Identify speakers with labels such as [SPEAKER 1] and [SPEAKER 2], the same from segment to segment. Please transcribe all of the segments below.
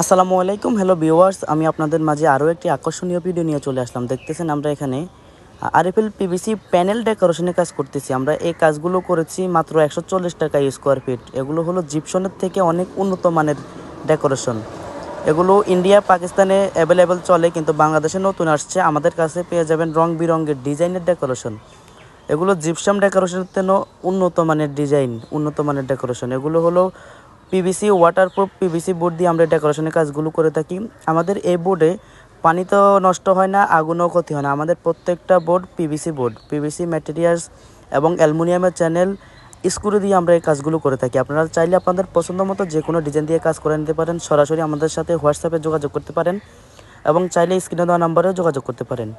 [SPEAKER 1] আসসালামু আলাইকুম, hello viewers. আমি আপনাদের মাঝে আরও একটি আকর্ষণীয় ভিডিও নিয়ে চলে আসলাম। দেখতেছেন আমরা এখানে আরএফএল পিভিসি প্যানেল ডেকোরেশনের কাজ করতেছি। আমরা এই কাজগুলো করেছি মাত্র 140 টাকা স্কোয়ার ফিট। এগুলো হলো জিপসনের থেকে অনেক উন্নত মানের ডেকোরেশন। এগুলো ইন্ডিয়া পাকিস্তানে অ্যাভেলেবেল চলে, কিন্তু বাংলাদেশে নতুন আসছে। আমাদের কাছে পেয়ে যাবেন রং বিরঙের ডিজাইনের ডেকোরেশন। এগুলো জিপসাম ডেকোরেশনের জন্য উন্নত মানের ডিজাইন, উন্নত মানের ডেকোরেশন। এগুলো হলো পিভিসি ওয়াটারপ্রুফ পিভিসি বোর্ড দিয়ে আমরা ডেকোরেশনের কাজগুলো করে থাকি। আমাদের এই বোর্ডে পানি তো নষ্ট হয় না, আগুনও ক্ষতি হয় না। আমাদের প্রত্যেকটা বোর্ড পিভিসি ম্যাটেরিয়ালস এবং অ্যালুমিনিয়ামের চ্যানেল স্ক্রু দিয়ে আমরা এই কাজগুলো করে থাকি। আপনারা চাইলে আপনাদের পছন্দ মতো যে কোনো ডিজাইন দিয়ে কাজ করে নিতে পারেন। সরাসরি আমাদের সাথে হোয়াটসঅ্যাপে যোগাযোগ করতে পারেন এবং চাইলে স্ক্রিনে দেওয়া নাম্বারেও যোগাযোগ করতে পারেন।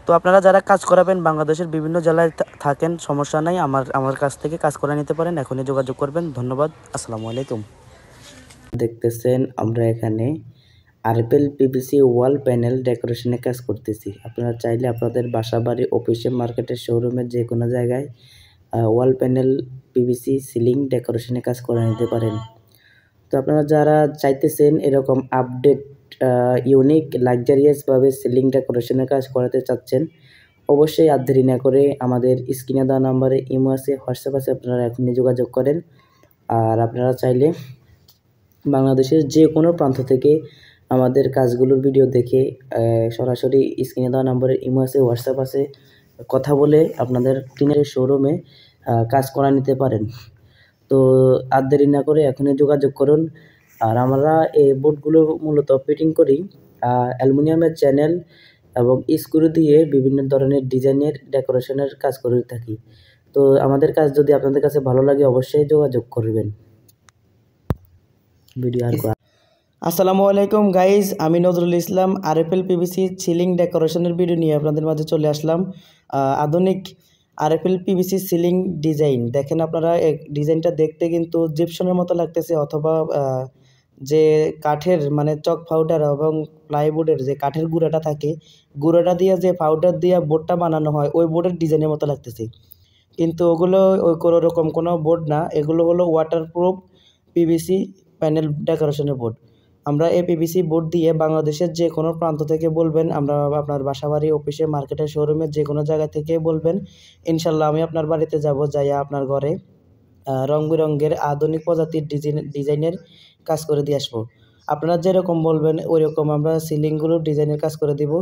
[SPEAKER 1] তো আপনারা যারা কাজ করাবেন বাংলাদেশের বিভিন্ন জেলায় থাকেন, সমস্যা নাই, আমার কাছ থেকে কাজ করে নিতে পারেন। এখনই যোগাযোগ করবেন। ধন্যবাদ। আসসালামু আলাইকুম। দেখতেছেন আমরা এখানে আরএফএল পিভিসি ওয়াল প্যানেল ডেকোরেশনের কাজ করতেছি। আপনারা চাইলে আপনাদের বাসা বাড়ি অফিসে মার্কেটের শোরুমের যে কোনো জায়গায় ওয়াল প্যানেল পিভিসি সিলিং ডেকোরেশনের কাজ করে নিতে পারেন। তো আপনারা যারা চাইতেছেন এরকম আপডেট ইউনিক লাক্সারিয়াসভাবে সিলিং ডেকোরেশনের কাজ করাতে চাচ্ছেন, অবশ্যই আর দেরি না করে আমাদের স্ক্রিনে দেওয়া নাম্বারে ইমো আছে, হোয়াটসঅ্যাপ আছে, আপনারা এখনই যোগাযোগ করেন। আর আপনারা চাইলে বাংলাদেশের যে কোনো প্রান্ত থেকে আমাদের কাজগুলোর ভিডিও দেখে সরাসরি স্ক্রিনে দেওয়া নাম্বারে ইমো আছে, হোয়াটসঅ্যাপ আছে, কথা বলে আপনাদের টিনের শোরুমে কাজ করা নিতে পারেন। তো আর দেরি না করে এখনই যোগাযোগ করুন। আর আমরা এই বোর্ডগুলো মূলত ফিটিং করি অ্যালুমিনিয়ামের চ্যানেল এবং স্ক্রু দিয়ে বিভিন্ন ধরনের ডিজাইনের ডেকোরেশনের কাজ করে থাকি। তো আমাদের কাজ যদি আপনাদের কাছে ভালো লাগে অবশ্যই যোগাযোগ করবেন। ভিডিও আর আসসালামু আলাইকুম গাইজ, আমি Nazrul Islam. RFL PVC ceiling ডেকোরেশনের ভিডিও নিয়ে আপনাদের মাঝে চলে আসলাম। আধুনিক আরএফএল পিভিসি সিলিং ডিজাইন দেখেন আপনারা। এই ডিজাইনটা দেখতে কিন্তু জিপসনের মতো লাগতেছে, অথবা যে কাঠের মানে চক পাউডার এবং প্লাইবোর্ডের যে কাঠের গুঁড়াটা থাকে, গুঁড়াটা দিয়ে যে পাউডার দিয়ে বোর্ডটা বানানো হয় ওই বোর্ডের ডিজাইনের মতো লাগতেছে। কিন্তু ওগুলো ওই কোনো রকম কোনো বোর্ড না, এগুলো হলো ওয়াটারপ্রুফ পিভিসি প্যানেল ডেকোরেশনের বোর্ড। আমরা এই পিভিসি বোর্ড দিয়ে বাংলাদেশের যে কোনো প্রান্ত থেকে বলবেন, আমরা আপনার বাসাবাড়ি অফিসে মার্কেটের শোরুমের যে কোনো জায়গা থেকে বলবেন, ইনশাল্লাহ আমি আপনার বাড়িতে যাব, যাইয়া আপনার ঘরে রং বেরঙের আধুনিক প্রজাতির ডিজাইনের কাজ করে দিয়ে আসবো। আপনারা যেরকম বলবেন ওই রকম আমরা সিলিংগুলো ডিজাইনের কাজ করে দিব।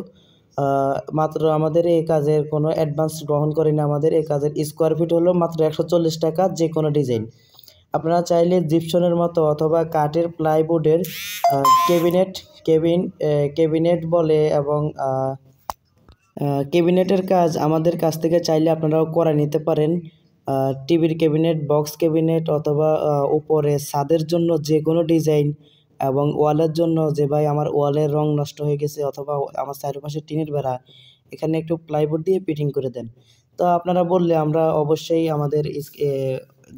[SPEAKER 1] মাত্র আমাদের এই কাজের কোনো অ্যাডভান্স গ্রহণ করি না। আমাদের এই কাজের স্কোয়ার ফিট হলো মাত্র 140 টাকা যে কোনো ডিজাইন। আপনারা চাইলে জিপসনের মতো অথবা কাঠের প্লাইবোর্ডের ক্যাবিনেট বলে এবং ক্যাবিনেটের কাজ আমাদের কাছ থেকে চাইলে আপনারাও করে নিতে পারেন। টিভির ক্যাবিনেট, বক্স ক্যাবিনেট, অথবা উপরে ছাদের জন্য যে কোনো ডিজাইন, এবং ওয়ালের জন্য যে ভাই আমার ওয়ালের রং নষ্ট হয়ে গেছে অথবা আমার চারপাশে টিনের বেড়া, এখানে একটু প্লাইবোর্ড দিয়ে ফিটিং করে দেন। তো আপনারা বললে আমরা অবশ্যই আমাদের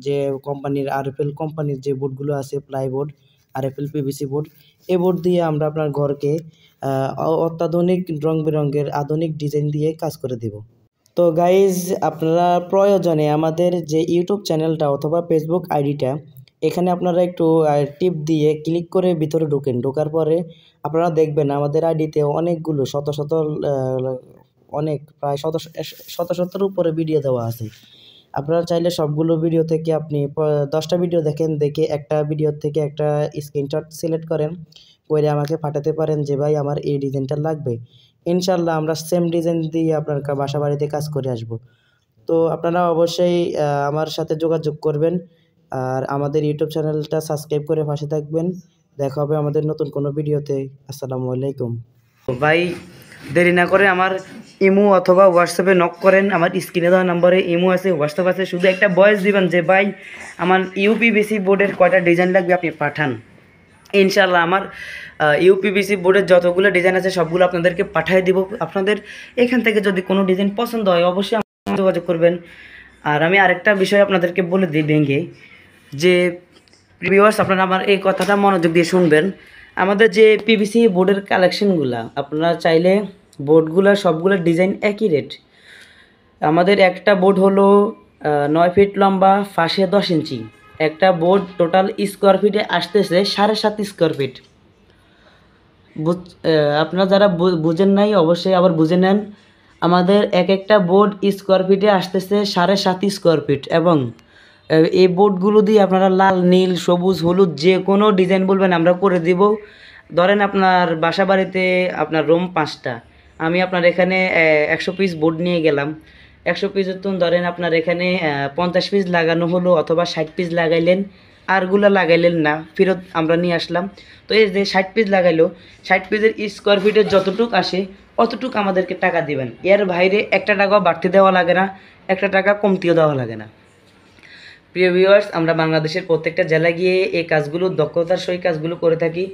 [SPEAKER 1] যে কোম্পানির আরএফএল কোম্পানির যে বোর্ডগুলো আছে প্লাইবোর্ড, আরএফএল পিভিসি বোর্ড, এই বোর্ড দিয়ে আমরা আপনার ঘরকে অত্যাধুনিক রং বেরঙের আধুনিক ডিজাইন দিয়ে কাজ করে দেব। তো গাইজ, আপনারা প্রয়োজনে আমাদের যে ইউটিউব চ্যানেলটা অথবা ফেসবুক আইডিটা, এখানে আপনারা একটু টিপ দিয়ে ক্লিক করে ভিতরে ঢোকার পরে আপনারা দেখবেন আমাদের আইডিতে অনেকগুলো প্রায় শত উপরে ভিডিও দেওয়া আছে। আপনারা চাইলে সবগুলো ভিডিও থেকে আপনি 10টা ভিডিও দেখেন, দেখে একটা ভিডিও থেকে একটা স্ক্রিনশট সিলেক্ট করেন, করে আমাকে পাঠাতে পারেন যে ভাই আমার এই ডিজাইনটা লাগবে। ইনশাল্লাহ আমরা সেম ডিজাইন দিয়ে আপনার বাসা বাড়িতে কাজ করে আসব। তো আপনারা অবশ্যই আমার সাথে যোগাযোগ করবেন আর আমাদের ইউটিউব চ্যানেলটা সাবস্ক্রাইব করে পাশে থাকবেন। দেখা হবে আমাদের নতুন কোনো ভিডিওতে। আসসালামু আলাইকুম। ভাই দেরি না করে আমার ইমো অথবা হোয়াটসঅ্যাপে নক করেন। আমার স্ক্রিনে দেওয়া নম্বরে ইমো আছে, হোয়াটসঅ্যাপ আছে। শুধু একটা ভয়েস দিবেন যে ভাই আমার ইউপিভিসি বোর্ডের কয়টা ডিজাইন লাগবে, আপনি পাঠান। ইনশাল্লাহ আমার ইউপিভিসি বোর্ডের যতগুলো ডিজাইন আছে সবগুলো আপনাদেরকে পাঠিয়ে দিব। আপনাদের এখান থেকে যদি কোনো ডিজাইন পছন্দ হয় অবশ্যই আমার যোগাযোগ করবেন। আর আমি আরেকটা বিষয় আপনাদেরকে বলে দিই ভেঙে, যে ভিউয়ার্স আপনারা আমার এই কথাটা মনোযোগ দিয়ে শুনবেন। আমাদের যে পিভিসি বোর্ডের কালেকশনগুলো, আপনারা চাইলে বোর্ডগুলো সবগুলো ডিজাইন একই রেট। আমাদের একটা বোর্ড হলো 9 ফিট লম্বা, ফাঁসে 10 ইঞ্চি। একটা বোর্ড টোটাল স্কোয়ার ফিটে আসতেছে 7.5 স্কোয়ার ফিট। আপনারা যারা বুঝেন নাই অবশ্যই আবার বুঝে নেন। আমাদের এক একটা বোর্ড স্কোয়ার ফিটে আসতেছে 7.5 স্কোয়ার ফিট, এবং এই বোর্ডগুলো দিয়ে আপনারা লাল, নীল, সবুজ, হলুদ যে কোনো ডিজাইন বলবেন আমরা করে দিব। ধরেন আপনার বাসা বাড়িতে আপনার রুম 5টা, আমি আপনার এখানে 100 পিস বোর্ড নিয়ে গেলাম। 100 পিসের তো ধরেন আপনার এখানে 50 পিস লাগানো হলো, অথবা 60 পিস লাগাইলেন, আরগুলো লাগাইলেন না, ফেরত আমরা নিয়ে আসলাম। তো এই যে 60 পিস লাগাইলো, 60 পিসের স্কোয়ার ফিটের যতটুক আসে অতটুক আমাদেরকে টাকা দিবেন। এর বাইরে একটা টাকাও বাড়তি দেওয়া লাগে না, একটা টাকা কমতিও দেওয়া লাগে না। প্রিয় ভিউয়ার্স, আমরা বাংলাদেশের প্রত্যেকটা জেলায় গিয়ে এই কাজগুলো দক্ষতার সহিত কাজগুলো করে থাকি।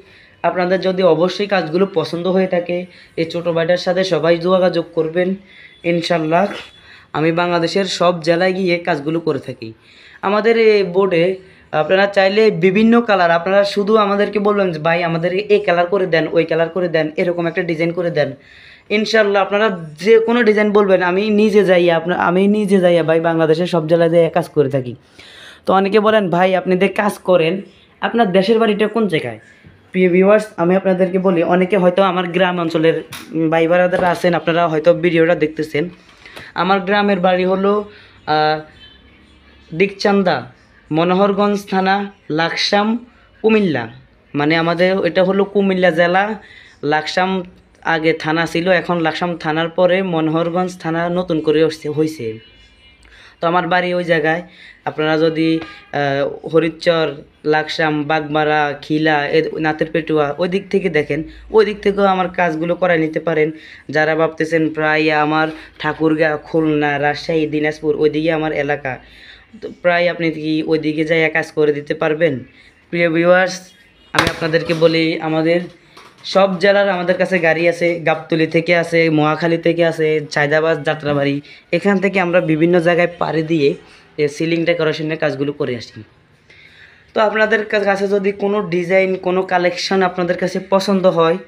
[SPEAKER 1] আপনাদের যদি অবশ্যই কাজগুলো পছন্দ হয়ে থাকে, এই ছোটো ভাইটার সাথে সবাই যোগাযোগ করবেন। ইনশাল্লাহ আমি বাংলাদেশের সব জেলায় গিয়ে কাজগুলো করে থাকি। আমাদের এই বোর্ডে আপনারা চাইলে বিভিন্ন কালার, আপনারা শুধু আমাদেরকে বলবেন যে ভাই আমাদের এই কালার করে দেন, ওই কালার করে দেন, এরকম একটা ডিজাইন করে দেন। ইনশাল্লাহ আপনারা যে কোনো ডিজাইন বলবেন, আমি নিজে যাইয়া ভাই বাংলাদেশের সব জেলায় যেয়ে কাজ করে থাকি। তো অনেকে বলেন ভাই আপনি যে কাজ করেন আপনার দেশের বাড়িটা কোন জায়গায়? প্রিয় ভিউয়ার্স, আমি আপনাদেরকে বলি, অনেকে হয়তো আমার গ্রাম অঞ্চলের ভাই বোনেরা আছেন, আপনারা হয়তো ভিডিওটা দেখতেছেন। আমার গ্রামের বাড়ি হলো দিকচান্দা, মনোহরগঞ্জ থানা, লাকসাম, কুমিল্লা। মানে আমাদের এটা হলো কুমিল্লা জেলা। লাকসাম আগে থানা ছিল, এখন লাকসাম থানার পরে মনোহরগঞ্জ থানা নতুন করে হয়েছে। তো আমার বাড়ি ওই জায়গায়। আপনারা যদি হরিচর, লাকসাম, বাগমারা, খিলা, নাতের পেটুয়া ওই দিক থেকে দেখেন, ওই দিক থেকেও আমার কাজগুলো করায় নিতে পারেন। যারা ভাবতেছেন প্রায় আমার ঠাকুরগাঁও, খুলনা, রাজশাহী, দিনাজপুর ওই দিকে আমার এলাকা, তো প্রায় আপনি কি ওই দিকে যাই কাজ করে দিতে পারবেন। প্রিয় ভিউয়ার্স, আমি আপনাদেরকে বলি, আমাদের সব জেলার আমাদের কাছে গাড়ি আছে। গাবতলী থেকে আছে, মহাখালী থেকে আছে, চাঁদাবাজ, যাত্রাবাড়ি, এখান থেকে আমরা বিভিন্ন জায়গায় পাড়ি দিয়ে সিলিং ডেকোরেশনের কাজগুলো করে আসি। তো আপনাদের কাছে যদি কোনো ডিজাইন, কোনো কালেকশন আপনাদের কাছে পছন্দ হয়,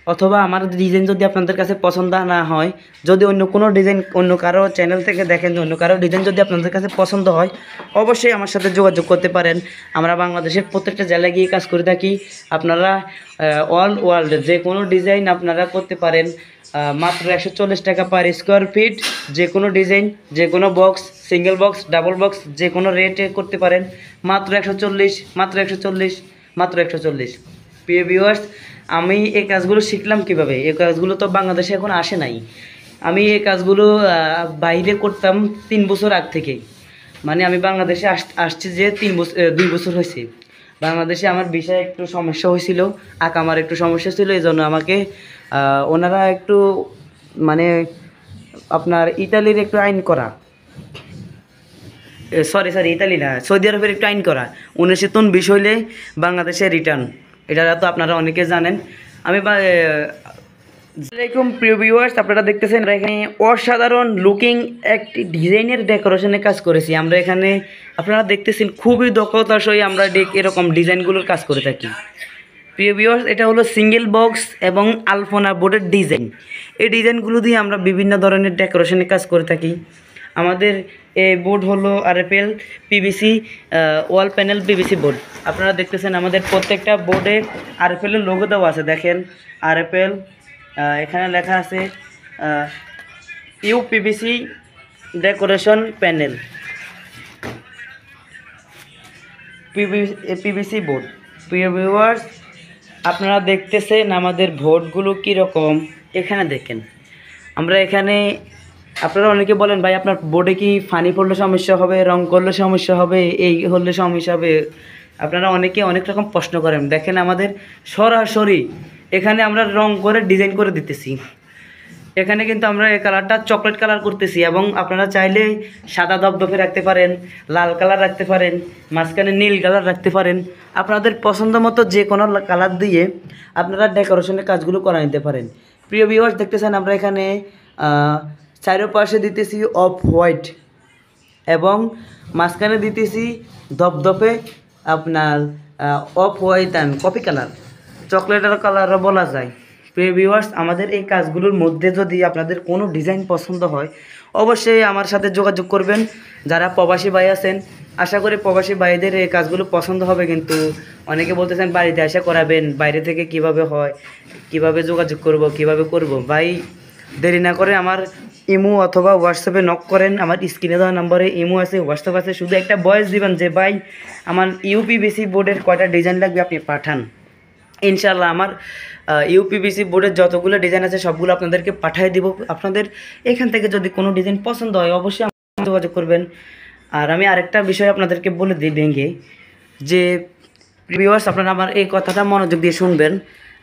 [SPEAKER 1] অথবা আমার ডিজাইন যদি আপনাদের কাছে পছন্দ না হয়, যদি অন্য কোনো ডিজাইন অন্য কারো চ্যানেল থেকে দেখেন, অন্য কারো ডিজাইন যদি আপনাদের কাছে পছন্দ হয়, অবশ্যই আমার সাথে যোগাযোগ করতে পারেন। আমরা বাংলাদেশের প্রত্যেকটা জেলায় গিয়ে কাজ করে থাকি। আপনারা অল ওয়ার্ল্ড যে কোনো ডিজাইন আপনারা করতে পারেন। মাত্র 140 টাকা পার স্কোয়ার ফিট, যে কোনো ডিজাইন, যে কোনো box, single box, double box, যে কোনো রেটে করতে পারেন। মাত্র 140, মাত্র 140, মাত্র 140। প্রিয় ভিউয়ার্স, আমি এই কাজগুলো শিখলাম কিভাবে? এই কাজগুলো তো বাংলাদেশে এখন আসে নাই। আমি এই কাজগুলো বাইরে করতাম 3 বছর আগ থেকেই। মানে আমি বাংলাদেশে আসছি যে 2 বছর হয়েছে। বাংলাদেশে আমার বিষয়ে একটু সমস্যা হয়েছিল, আমার একটু সমস্যা ছিল, এই জন্য আমাকে ওনারা একটু মানে আপনার ইতালির একটু আইন করা, সরি ইতালি না, সৌদি আরবের একটু আইন করা 19 বিষয় হইলে বাংলাদেশে রিটার্ন, এটা তো আপনারা অনেকে জানেন। আমি আসসালামাইকুম প্রিয় ভিউয়ার্স, আপনারা দেখতেছেন আমরা এখানে অসাধারণ লুকিং একটি ডিজাইনের ডেকোরেশনের কাজ করেছি। আমরা এখানে আপনারা দেখতেছেন খুবই দক্ষতার সহিত আমরা এরকম ডিজাইনগুলোর কাজ করে থাকি। প্রিয় ভিউয়ার্স, এটা হলো সিঙ্গেল বক্স এবং আলপনা বোর্ডের ডিজাইন। এই ডিজাইনগুলো দিয়ে আমরা বিভিন্ন ধরনের ডেকোরেশনের কাজ করে থাকি। আমাদের এই বোর্ড হলো আরএফএল পিভিসি ওয়াল প্যানেল পিভিসি বোর্ড। আপনারা দেখতেছেন আমাদের প্রত্যেকটা বোর্ডে আরএফএলের লোগো দেওয়া আছে। দেখেন আরএফএল, এখানে লেখা আছে uPVC decoration panel, PVC board. প্রিয় ভিউয়ার্স, আপনারা দেখতেছেন আমাদের বোর্ডগুলো কীরকম। এখানে দেখেন আমরা এখানে, আপনারা অনেকে বলেন ভাই আপনার বোর্ডে কি ফানি পড়লে সমস্যা হবে, রং করলে সমস্যা হবে, এই হলে সমস্যা হবে, আপনারা অনেকে অনেক রকম প্রশ্ন করেন। দেখেন আমাদের সরাসরি এখানে আমরা রং করে ডিজাইন করে দিতেছি। এখানে কিন্তু আমরা এই কালারটা চকলেট কালার করতেছি, এবং আপনারা চাইলে সাদা ধবধবে রাখতে পারেন, লাল কালার রাখতে পারেন, মাঝখানে নীল কালার রাখতে পারেন। আপনাদের পছন্দ মতো যে কোনো কালার দিয়ে আপনারা ডেকোরেশনের কাজগুলো করা নিতে পারেন। প্রিয় ভিউয়ার্স, দেখতেছেন আমরা এখানে চারপাশে দিতেছি অফ হোয়াইট, এবং মাঝখানে দিতেছি ধপধপে আপনার off white and coffee colour, চকলেটের কালারও বলা যায়। প্রিয় ভিউয়ার্স, আমাদের এই কাজগুলোর মধ্যে যদি আপনাদের কোনো ডিজাইন পছন্দ হয় অবশ্যই আমার সাথে যোগাযোগ করবেন। যারা প্রবাসী ভাই আছেন, আশা করি প্রবাসী ভাইদের এই কাজগুলো পছন্দ হবে। কিন্তু অনেকে বলতেছেন বাড়িতে এসে করাবেন, বাইরে থেকে কিভাবে হয়, কিভাবে যোগাযোগ করব, কিভাবে করব। ভাই দেরি না করে আমার ইমো অথবা হোয়াটসঅ্যাপে নক করেন। আমার স্ক্রিনে দেওয়া নম্বরে ইমো আছে, হোয়াটসঅ্যাপ আছে। শুধু একটা ভয়েস দিবেন যে ভাই আমার ইউপিভিসি বোর্ডের কয়টা ডিজাইন লাগবে, আপনি পাঠান। ইনশাল্লাহ আমার ইউপিভিসি বোর্ডের যতগুলো ডিজাইন আছে সবগুলো আপনাদেরকে পাঠিয়ে দিব। আপনাদের এখান থেকে যদি কোনো ডিজাইন পছন্দ হয় অবশ্যই আমার যোগাযোগ করবেন। আর আমি আরেকটা বিষয় আপনাদেরকে বলে দিই ভেঙে, যে ভিউয়ার্স আপনারা আমার এই কথাটা মনোযোগ দিয়ে শুনবেন।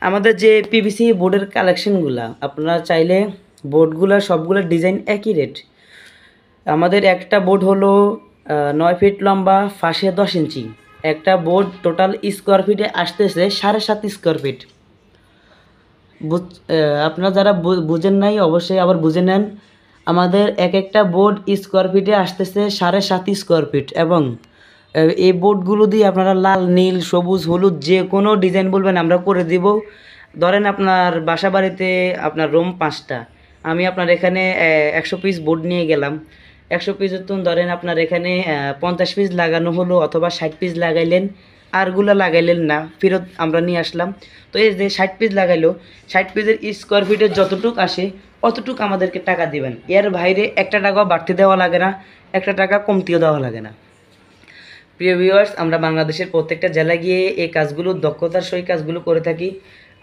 [SPEAKER 1] আমাদের যে পিভিসি বোর্ডের কালেকশনগুলো, আপনারা চাইলে বোর্ডগুলো সবগুলো ডিজাইন একই রেট। আমাদের একটা বোর্ড হলো 9 ফিট লম্বা, ফাঁসে 10 ইঞ্চি। একটা বোর্ড টোটাল স্কোয়ার ফিটে আসতেছে 7.5 স্কোয়ার ফিট। আপনারা যারা বুঝেন নাই অবশ্যই আবার বুঝে নেন। আমাদের এক একটা বোর্ড স্কোয়ার ফিটে আসতেছে 7.5 স্কোয়ার ফিট। এবং এই বোর্ডগুলো দিয়ে আপনারা লাল, নীল, সবুজ, হলুদ যে কোনো ডিজাইন বলবেন আমরা করে দিব। ধরেন আপনার বাসা বাড়িতে আপনার রুম 5টা, আমি আপনার এখানে 100 পিস বোর্ড নিয়ে গেলাম। 100 পিসের তো ধরেন আপনার এখানে 50 পিস লাগানো হলো অথবা 60 পিস লাগাইলেন, আরগুলো লাগাইলেন না, ফেরত আমরা নিয়ে আসলাম। তো এই যে 60 পিস লাগাইলো, 60 পিসের স্কোয়ার ফিটের যতটুক আসে অতটুক আমাদেরকে টাকা দিবেন। এর বাইরে একটা টাকাও বাড়তি দেওয়া লাগে না, একটা টাকা কমতিও দেওয়া লাগে না। প্রিয় ভিউয়ার্স, আমরা বাংলাদেশের প্রত্যেকটা জেলায় গিয়ে এই কাজগুলো দক্ষতার সহিত কাজগুলো করে থাকি।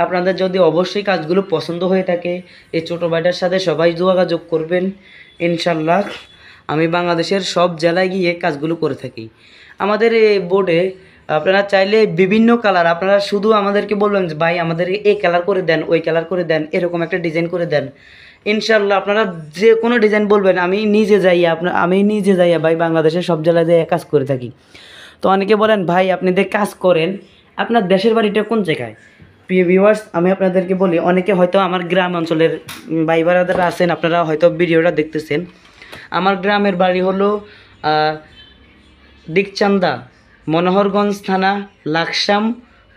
[SPEAKER 1] আপনাদের যদি অবশ্যই কাজগুলো পছন্দ হয়ে থাকে এই ছোটো ভাইটার সাথে সবাই যোগাযোগ করবেন। ইনশাল্লাহ আমি বাংলাদেশের সব জেলায় গিয়ে কাজগুলো করে থাকি। আমাদের এই বোর্ডে আপনারা চাইলে বিভিন্ন কালার, আপনারা শুধু আমাদেরকে বলবেন যে ভাই আমাদের এই কালার করে দেন, ওই কালার করে দেন, এরকম একটা ডিজাইন করে দেন। ইনশাল্লাহ আপনারা যে কোনো ডিজাইন বলবেন আমি নিজে যাইয়া ভাই বাংলাদেশের সব জেলায় যেয়ে কাজ করে থাকি। তো অনেকে বলেন ভাই আপনি যে কাজ করেন আপনার দেশের বাড়িটা কোন জায়গায়? প্রিয় ভিউয়ার্স, আমি আপনাদেরকে বলি, অনেকে হয়তো আমার গ্রাম অঞ্চলের ভাই বারাদারা আছেন, আপনারা হয়তো ভিডিওটা দেখতেছেন। আমার গ্রামের বাড়ি হলো দিকচান্দা, মনোহরগঞ্জ থানা, লাকসাম,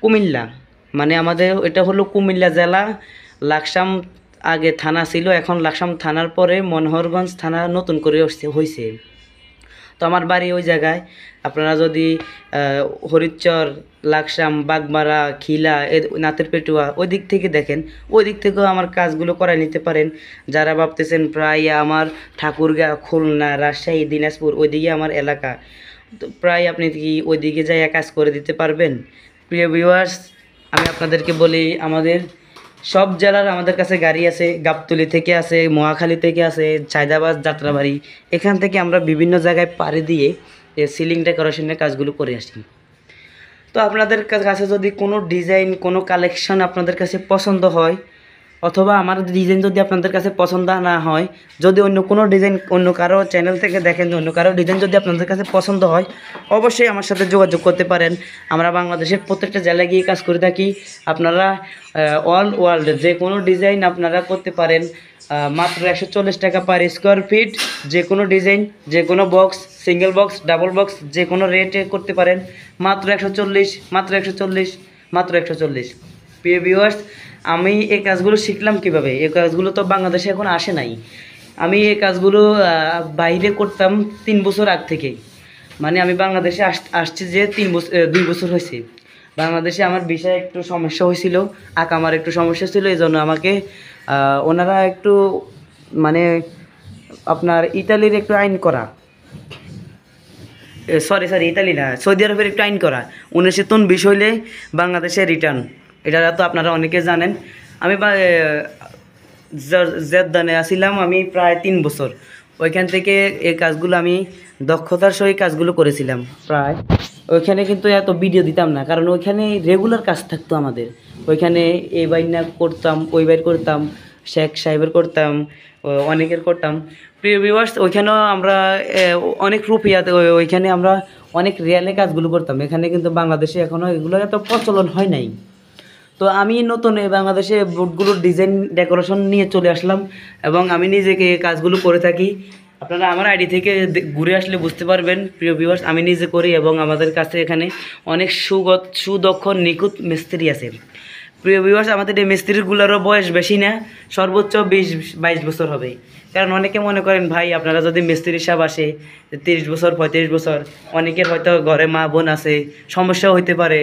[SPEAKER 1] কুমিল্লা। মানে আমাদের এটা হলো কুমিল্লা জেলা। লাকসাম আগে থানা ছিল, এখন লাকসাম থানার পরে মনোহরগঞ্জ থানা নতুন করে হয়েছে। তো আমার বাড়ি ওই জায়গায়। আপনারা যদি হরিচর, লাকসাম, বাগমারা, খিলা, নাতের পেটুয়া ওই দিক থেকে দেখেন, ওই দিক থেকেও আমার কাজগুলো করায় নিতে পারেন। যারা ভাবতেছেন প্রায় আমার ঠাকুরগাঁও, খুলনা, রাজশাহী, দিনাজপুর ওই দিকে আমার এলাকা, তো প্রায় আপনি কি ওই দিকে যাই কাজ করে দিতে পারবেন। প্রিয় ভিউয়ার্স, আমি আপনাদেরকে বলি আমাদের সব জেলার আমাদের কাছে গাড়ি আছে। গাবতলী থেকে আছে, মহাখালী থেকে আছে, চাঁদাবাজ, যাত্রাবাড়ি, এখান থেকে আমরা বিভিন্ন জায়গায় পাড়ি দিয়ে সিলিং ডেকোরেশনের কাজগুলো করে আসি। তো আপনাদের কাছে যদি কোনো ডিজাইন, কোনো কালেকশন আপনাদের কাছে পছন্দ হয়, অথবা আমার ডিজাইন যদি আপনাদের কাছে পছন্দ না হয়, যদি অন্য কোনো ডিজাইন অন্য কারো চ্যানেল থেকে দেখেন, অন্য কারো ডিজাইন যদি আপনাদের কাছে পছন্দ হয় অবশ্যই আমার সাথে যোগাযোগ করতে পারেন। আমরা বাংলাদেশের প্রত্যেকটা জেলায় গিয়ে কাজ করে থাকি। আপনারা অল ওয়ার্ল্ড যে কোনো ডিজাইন আপনারা করতে পারেন। মাত্র 140 টাকা পার স্কোয়ার ফিট। যে কোনো ডিজাইন, যে কোনো box, single box, double box, যে কোনো রেটে করতে পারেন। মাত্র 140, মাত্র 140, মাত্র 140। প্রিয় ভিউয়ার্স, আমি এই কাজগুলো শিখলাম কিভাবে? এই কাজগুলো তো বাংলাদেশে এখন আসে নাই। আমি এই কাজগুলো বাইরে করতাম 3 বছর আগ থেকেই। মানে আমি বাংলাদেশে আসছি যে 2 বছর হয়েছে। বাংলাদেশে আমার ভিসায় একটু সমস্যা হয়েছিল, আকামার একটু সমস্যা ছিল, এই জন্য আমাকে ওনারা একটু মানে আপনার ইতালির একটু আইন করা, সরি ইতালি না, সৌদি আরবের একটু আইন করা 19 হইলে বাংলাদেশে রিটার্ন, এটা তো আপনারা অনেকে জানেন। আমি জেদ্দানে আসছিলাম আমি প্রায় 3 বছর। ওইখান থেকে এই কাজগুলো আমি দক্ষতার সহিত কাজগুলো করেছিলাম প্রায়। ওইখানে কিন্তু এত ভিডিও দিতাম না, কারণ ওইখানে রেগুলার কাজ থাকতো আমাদের। ওইখানে এই বাইনা করতাম, ওই বাইর করতাম, শেখ সাহেবের করতাম, অনেকের করতাম। প্রিয় ভিউয়ার্স, ওইখানেও আমরা অনেক রুপিয়াতে, ওইখানে আমরা অনেক রিয়ালে কাজগুলো করতাম। এখানে কিন্তু বাংলাদেশে এখনও এগুলো এত প্রচলন হয় নাই। তো আমি নতুন এই বাংলাদেশে বোর্ডগুলোর ডিজাইন ডেকোরেশন নিয়ে চলে আসলাম এবং আমি নিজেকে কাজগুলো করে থাকি। আপনারা আমার আইডি থেকে ঘুরে আসলে বুঝতে পারবেন। প্রিয় ভিউয়ার্স, আমি নিজে করি এবং আমাদের কাছে এখানে অনেক সুদক্ষ নিখুঁত মিস্ত্রি আছে। প্রিয় ভিউয়ার্স, আমাদের এই মিস্ত্রিগুলোরও বয়স বেশি না, সর্বোচ্চ 20-22 বছর হবে। কারণ অনেকে মনে করেন ভাই আপনারা যদি মিস্ত্রি হিসাব আসে 30 বছর 35 বছর, অনেকের হয়তো ঘরে মা বোন আছে, সমস্যা হইতে পারে,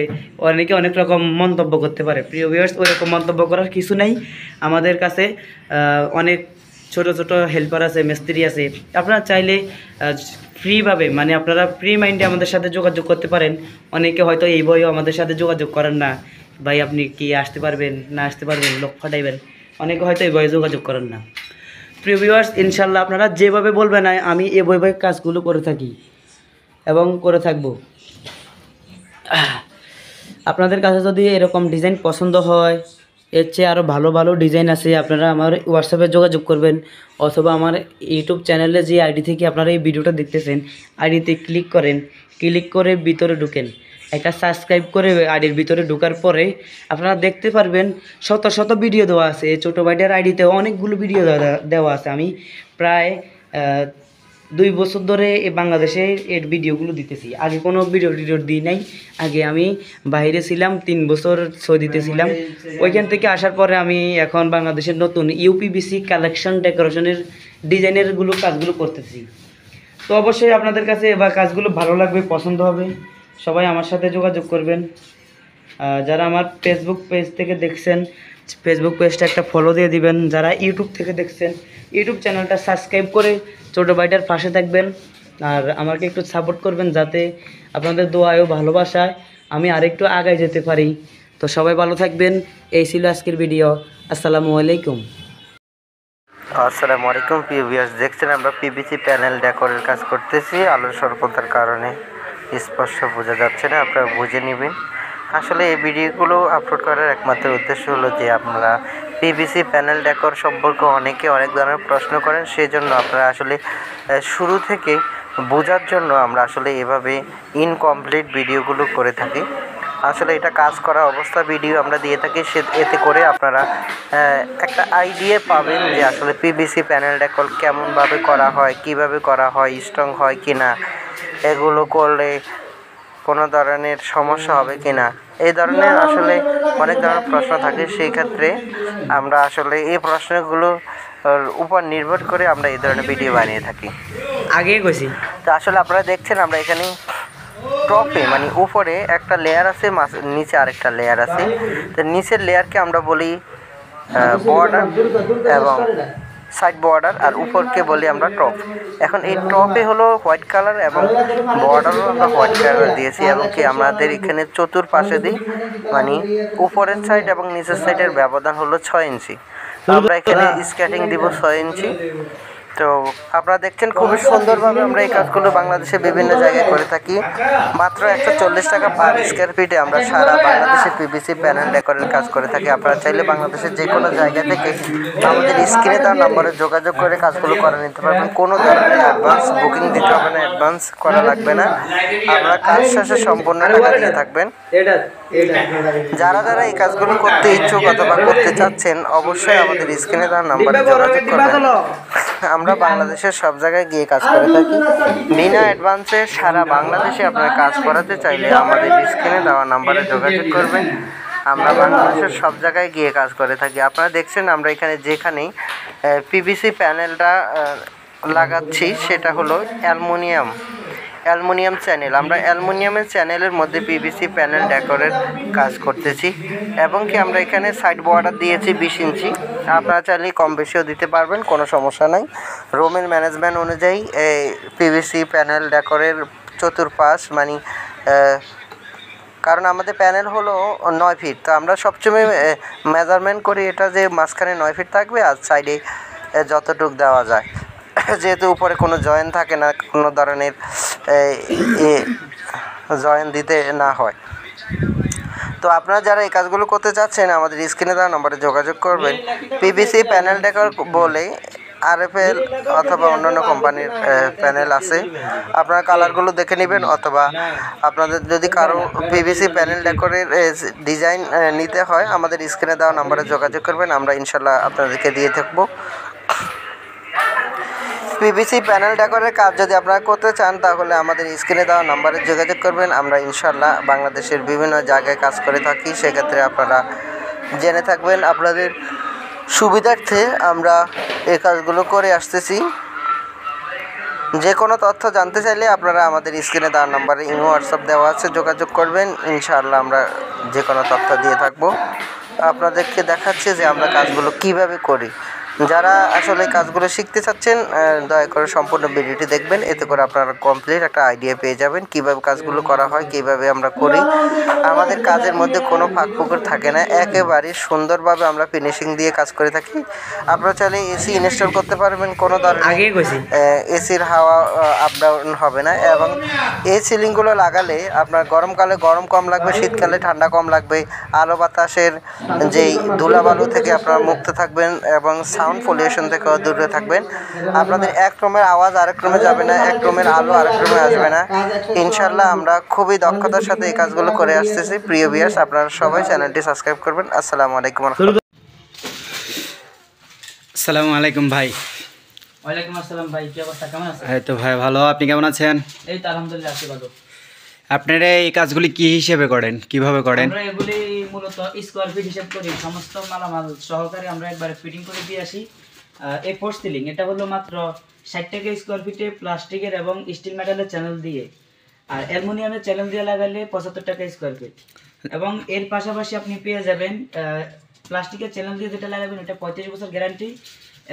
[SPEAKER 1] অনেকে অনেক রকম মন্তব্য করতে পারে। প্রিয় ভিউয়ার্স, ওইরকম মন্তব্য করার কিছু নাই। আমাদের কাছে অনেক ছোট ছোট হেল্পার আছে, মিস্ত্রি আছে। আপনারা চাইলে ফ্রিভাবে, মানে আপনারা ফ্রি মাইন্ডে আমাদের সাথে যোগাযোগ করতে পারেন। অনেকে হয়তো এই বইও আমাদের সাথে যোগাযোগ করেন না, ভাই আপনি কি আসতে পারবেন না আসতে পারবেন, লোক ফাটাইবেন, অনেকে হয়তো এই বইয়ে যোগাযোগ করেন না। প্রিয় ভিউয়ার্স, ইনশাল্লাহ আপনারা যেভাবে বলবেন আমি এভাবে কাজগুলো করে থাকি এবং করে থাকবো। আপনাদের কাছে যদি এরকম ডিজাইন পছন্দ হয়, এর চেয়ে আরও ভালো ভালো ডিজাইন আছে, আপনারা আমার হোয়াটসঅ্যাপে যোগাযোগ করবেন, অথবা আমার ইউটিউব চ্যানেলে যে আইডি থেকে আপনারা এই ভিডিওটা দেখতেছেন, আইডিতে ক্লিক করেন, ক্লিক করে ভিতরে ঢুকেন, একটা সাবস্ক্রাইব করে আইডির ভিতরে ঢোকার পরে আপনারা দেখতে পারবেন শত শত ভিডিও দেওয়া আছে। এই ছোটো ভাইটার আইডিতে অনেকগুলো ভিডিও দেওয়া আছে। আমি প্রায় 2 বছর ধরে এই বাংলাদেশে এর ভিডিওগুলো দিতেছি। আগে কোনো ভিডিও দিই নাই। আগে আমি বাইরে ছিলাম, 3 বছর সৌদিতে ছিলাম। ওইখান থেকে আসার পরে আমি এখন বাংলাদেশের নতুন ইউপিভিসি কালেকশন ডেকোরেশনের ডিজাইনেরগুলো কাজগুলো করতেছি। তো অবশ্যই আপনাদের কাছে এবার কাজগুলো ভালো লাগবে, পছন্দ হবে, সবাই আমার সাথে যোগাযোগ করবেন। যারা আমার ফেসবুক পেজ থেকে দেখছেন, ফেসবুক পেজটা একটা ফলো দিয়ে দিবেন। যারা ইউটিউব থেকে দেখছেন, ইউটিউব চ্যানেলটা সাবস্ক্রাইব করে ছোটো ভাইটার পাশে থাকবেন, আর আমাকে একটু সাপোর্ট করবেন, যাতে আপনাদের দোয়ায় ও ভালোবাসায় আমি আরেকটু আগায় যেতে পারি। তো সবাই ভালো থাকবেন। এই ছিল আজকের ভিডিও। আসসালামু আলাইকুম।
[SPEAKER 2] আসসালামু আলাইকুম প্রিয় ভিউয়ার্স, দেখছেন আমরা পিভিসি প্যানেল ডেকোরের কাজ করতেছি। আলোর স্বল্পতার কারণে স্পষ্ট বোঝা যাচ্ছে না, আপনারা বুঝে নেবেন। আসলে এই ভিডিওগুলো আপলোড করার একমাত্র উদ্দেশ্য হলো যে আপনারা পিভিসি প্যানেল ডেকোর সম্পর্কে অনেকে অনেক ধরনের প্রশ্ন করেন, সেই জন্য আপনারা আসলে শুরু থেকে বোঝার জন্য আমরা আসলে এভাবে ইনকমপ্লিট ভিডিওগুলো করে থাকি। আসলে এটা কাজ করা অবস্থা ভিডিও আমরা দিয়ে থাকি, এতে করে আপনারা একটা আইডিয়া পাবেন যে আসলে পিভিসি প্যানেল ডেকোর কেমনভাবে করা হয়, কিভাবে করা হয়, স্ট্রং হয় কি না, এগুলো করলে কোনো ধরনের সমস্যা হবে কি না, এই ধরনের আসলে অনেক ধরনের প্রশ্ন থাকে। সেই ক্ষেত্রে আমরা আসলে এই প্রশ্নগুলো উপর নির্ভর করে আমরা এই ধরনের ভিডিও বানিয়ে থাকি।
[SPEAKER 1] আগে কইছি
[SPEAKER 2] তো আসলে আপনারা দেখছেন আমরা এখানে টপে মানে উপরে একটা লেয়ার আছে, নিচে আরেকটা লেয়ার আছে। তো নিচের লেয়ারকে আমরা বলি বর্ডার এবং সাইড বর্ডার, আর উপরকে বলি আমরা টপ। এখন এই টপে হলো হোয়াইট কালার এবং বর্ডারও আমরা হোয়াইট কালার দিয়েছি, এবং কি আমাদের এখানে চতুর্পাশে দিই, মানে উপরের সাইড এবং নিচের সাইডের ব্যবধান হলো 6 ইঞ্চি। তো আমরা এখানে স্কেটিং দিব 6 ইঞ্চি। তো আপনারা দেখছেন খুবই সুন্দরভাবে আমরা এই কাজগুলো বাংলাদেশে বিভিন্ন জায়গায় করে থাকি। মাত্র 140 টাকা পার স্কোয়ার ফিটে আমরা সারা বাংলাদেশে পিভিসি প্যানেল ডেকোরের কাজ করে থাকি। আপনারা চাইলে বাংলাদেশের যে কোনো জায়গা থেকে আমাদের স্ক্রিনে দেওয়া নম্বরে যোগাযোগ করে কাজগুলো করে নিতে পারবেন। কোনো ধরনের অ্যাডভান্স বুকিং দিতে হবে না, অ্যাডভান্স করা লাগবে না। আপনারা কাজ শেষে সম্পূর্ণ টাকা দিয়ে থাকবেন। যারা যারা এই কাজগুলো করতে ইচ্ছুক অথবা করতে চাচ্ছেন, অবশ্যই আমাদের স্ক্রিনে দেওয়া নম্বরে যোগাযোগ করবেন। আমরা বাংলাদেশের সব জায়গায় গিয়ে কাজ করে থাকি বিনা অ্যাডভান্সে। সারা বাংলাদেশে আপনারা কাজ করাতে চাইলে আমাদের স্ক্রিনে দেওয়া নম্বরে যোগাযোগ করবেন। আমরা বাংলাদেশের সব জায়গায় গিয়ে কাজ করে থাকি। আপনারা দেখছেন আমরা এখানে যেখানেই পিভিসি প্যানেলটা লাগাচ্ছি সেটা হলো অ্যালুমিনিয়াম চ্যানেল। আমরা অ্যালুমিনিয়ামের চ্যানেলের মধ্যে পিভিসি প্যানেল ডেকোরের কাজ করতেছি, এবং কি আমরা এখানে সাইড বর্ডার দিয়েছি 20 ইঞ্চি। আপনারা চাইলে কম বেশিও দিতে পারবেন, কোনো সমস্যা নাই। রুমের ম্যানেজমেন্ট অনুযায়ী এই পিভিসি প্যানেল ডেকোরের চতুর্পাশ মানে কারণ আমাদের প্যানেল হলো 9 ফিট, তো আমরা সবসময় মেজারমেন্ট করি এটা যে মাঝখানে 9 ফিট থাকবে আর সাইডে যতটুক দেওয়া যায়, যেহেতু উপরে কোনো জয়েন থাকে না, কোনো ধরনের জয়েন দিতে না হয়। তো আপনারা যারা এই কাজগুলো করতে চাচ্ছেন আমাদের স্ক্রিনে দেওয়া নম্বরে যোগাযোগ করবেন। পিভিসি প্যানেল ডেকোর বলে আরএফএল অথবা অন্যান্য কোম্পানির প্যানেল আছে, আপনারা কালারগুলো দেখে নেবেন, অথবা আপনাদের যদি কারো পিভিসি প্যানেল ডেকোরের ডিজাইন নিতে হয় আমাদের স্ক্রিনে দেওয়া নম্বরে যোগাযোগ করবেন। আমরা ইনশাল্লাহ আপনাদেরকে দিয়ে থাকবো। পিভিসি প্যানেল ডেকোরের কাজ যদি আপনারা করতে চান তাহলে আমাদের স্ক্রিনে দেওয়া নম্বরে যোগাযোগ করবেন। আমরা ইনশাল্লাহ বাংলাদেশের বিভিন্ন জায়গায় কাজ করে থাকি, সেক্ষেত্রে আপনারা জেনে থাকবেন। আপনাদের সুবিধার্থে আমরা এই কাজগুলো করে আসতেছি। যে কোনো তথ্য জানতে চাইলে আপনারা আমাদের স্ক্রিনে দেওয়া নাম্বারে ইমো হোয়াটসঅ্যাপ দেওয়া আছে, যোগাযোগ করবেন। ইনশাআল্লাহ আমরা যে কোনো তথ্য দিয়ে থাকবো। আপনাদেরকে দেখাচ্ছি যে আমরা কাজগুলো কিভাবে করি। যারা আসলে কাজগুলো শিখতে চাচ্ছেন দয়া করে সম্পূর্ণ ভিডিওটি দেখবেন, এতে করে আপনারা কমপ্লিট একটা আইডিয়া পেয়ে যাবেন কীভাবে কাজগুলো করা হয়, কীভাবে আমরা করি। আমাদের কাজের মধ্যে কোনো ফাঁক পুকুর থাকে না, একেবারে সুন্দরভাবে আমরা ফিনিশিং দিয়ে কাজ করে থাকি। আপনারা চাইলে এসি ইনস্টল করতে পারবেন, কোনো ধরনের এসির হাওয়া আপ ডাউন হবে না। এবং এই সিলিংগুলো লাগালে আপনার গরমকালে গরম কম লাগবে, শীতকালে ঠান্ডা কম লাগবে। আলো বাতাসের যেই ধুলাবালু থেকে আপনারা মুক্ত থাকবেন এবং সাউন্ড পলিউশন থেকেও দূরে থাকবেন। আপনাদের এক রুমের আওয়াজ আরেক রুমে যাবে না, এক রুমের আলো আরেক রুমে আসবে না। ইনশাল্লাহ আমরা খুবই দক্ষতার সাথে এই কাজগুলো করে আসতেছি। প্রিয় ভিউয়ার্স, আপনারা সবাই চ্যানেলটি সাবস্ক্রাইব করবেন। আসসালামু আলাইকুম।
[SPEAKER 3] আসসালামু আলাইকুম ভাই।
[SPEAKER 1] ওয়ালাইকুম আসসালাম ভাই, কি অবস্থা, কেমন আছেন?
[SPEAKER 3] এই তো ভাই ভালো, আপনি কেমন আছেন?
[SPEAKER 1] এই তো আলহামদুলিল্লাহ আছি ভালো।
[SPEAKER 3] আপনারা এই কাজগুলি কি হিসেবে করেন, কিভাবে করেন?
[SPEAKER 1] আমরা এগুলি মূলত স্কোয়ার ফিট হিসাব করি, সমস্ত মালামাল সহকারে আমরা একবারে ফিটিং করে দিয়ে আসি। এই ফোর্স সিলিং এটা হলো মাত্র 60 টাকা স্কোয়ার ফিটে, প্লাস্টিকের এবং স্টিল মেটালের চ্যানেল দিয়ে। আর অ্যালুমিনিয়ামের চ্যানেল দিয়ে লাগালে 75 টাকা স্কোয়ার ফিট। এবং এর পাশাপাশি আপনি পেয়ে যাবেন প্লাস্টিকের চ্যানেল দিয়ে যেটা লাগাবেন ওটা 35 বছর গ্যারান্টি,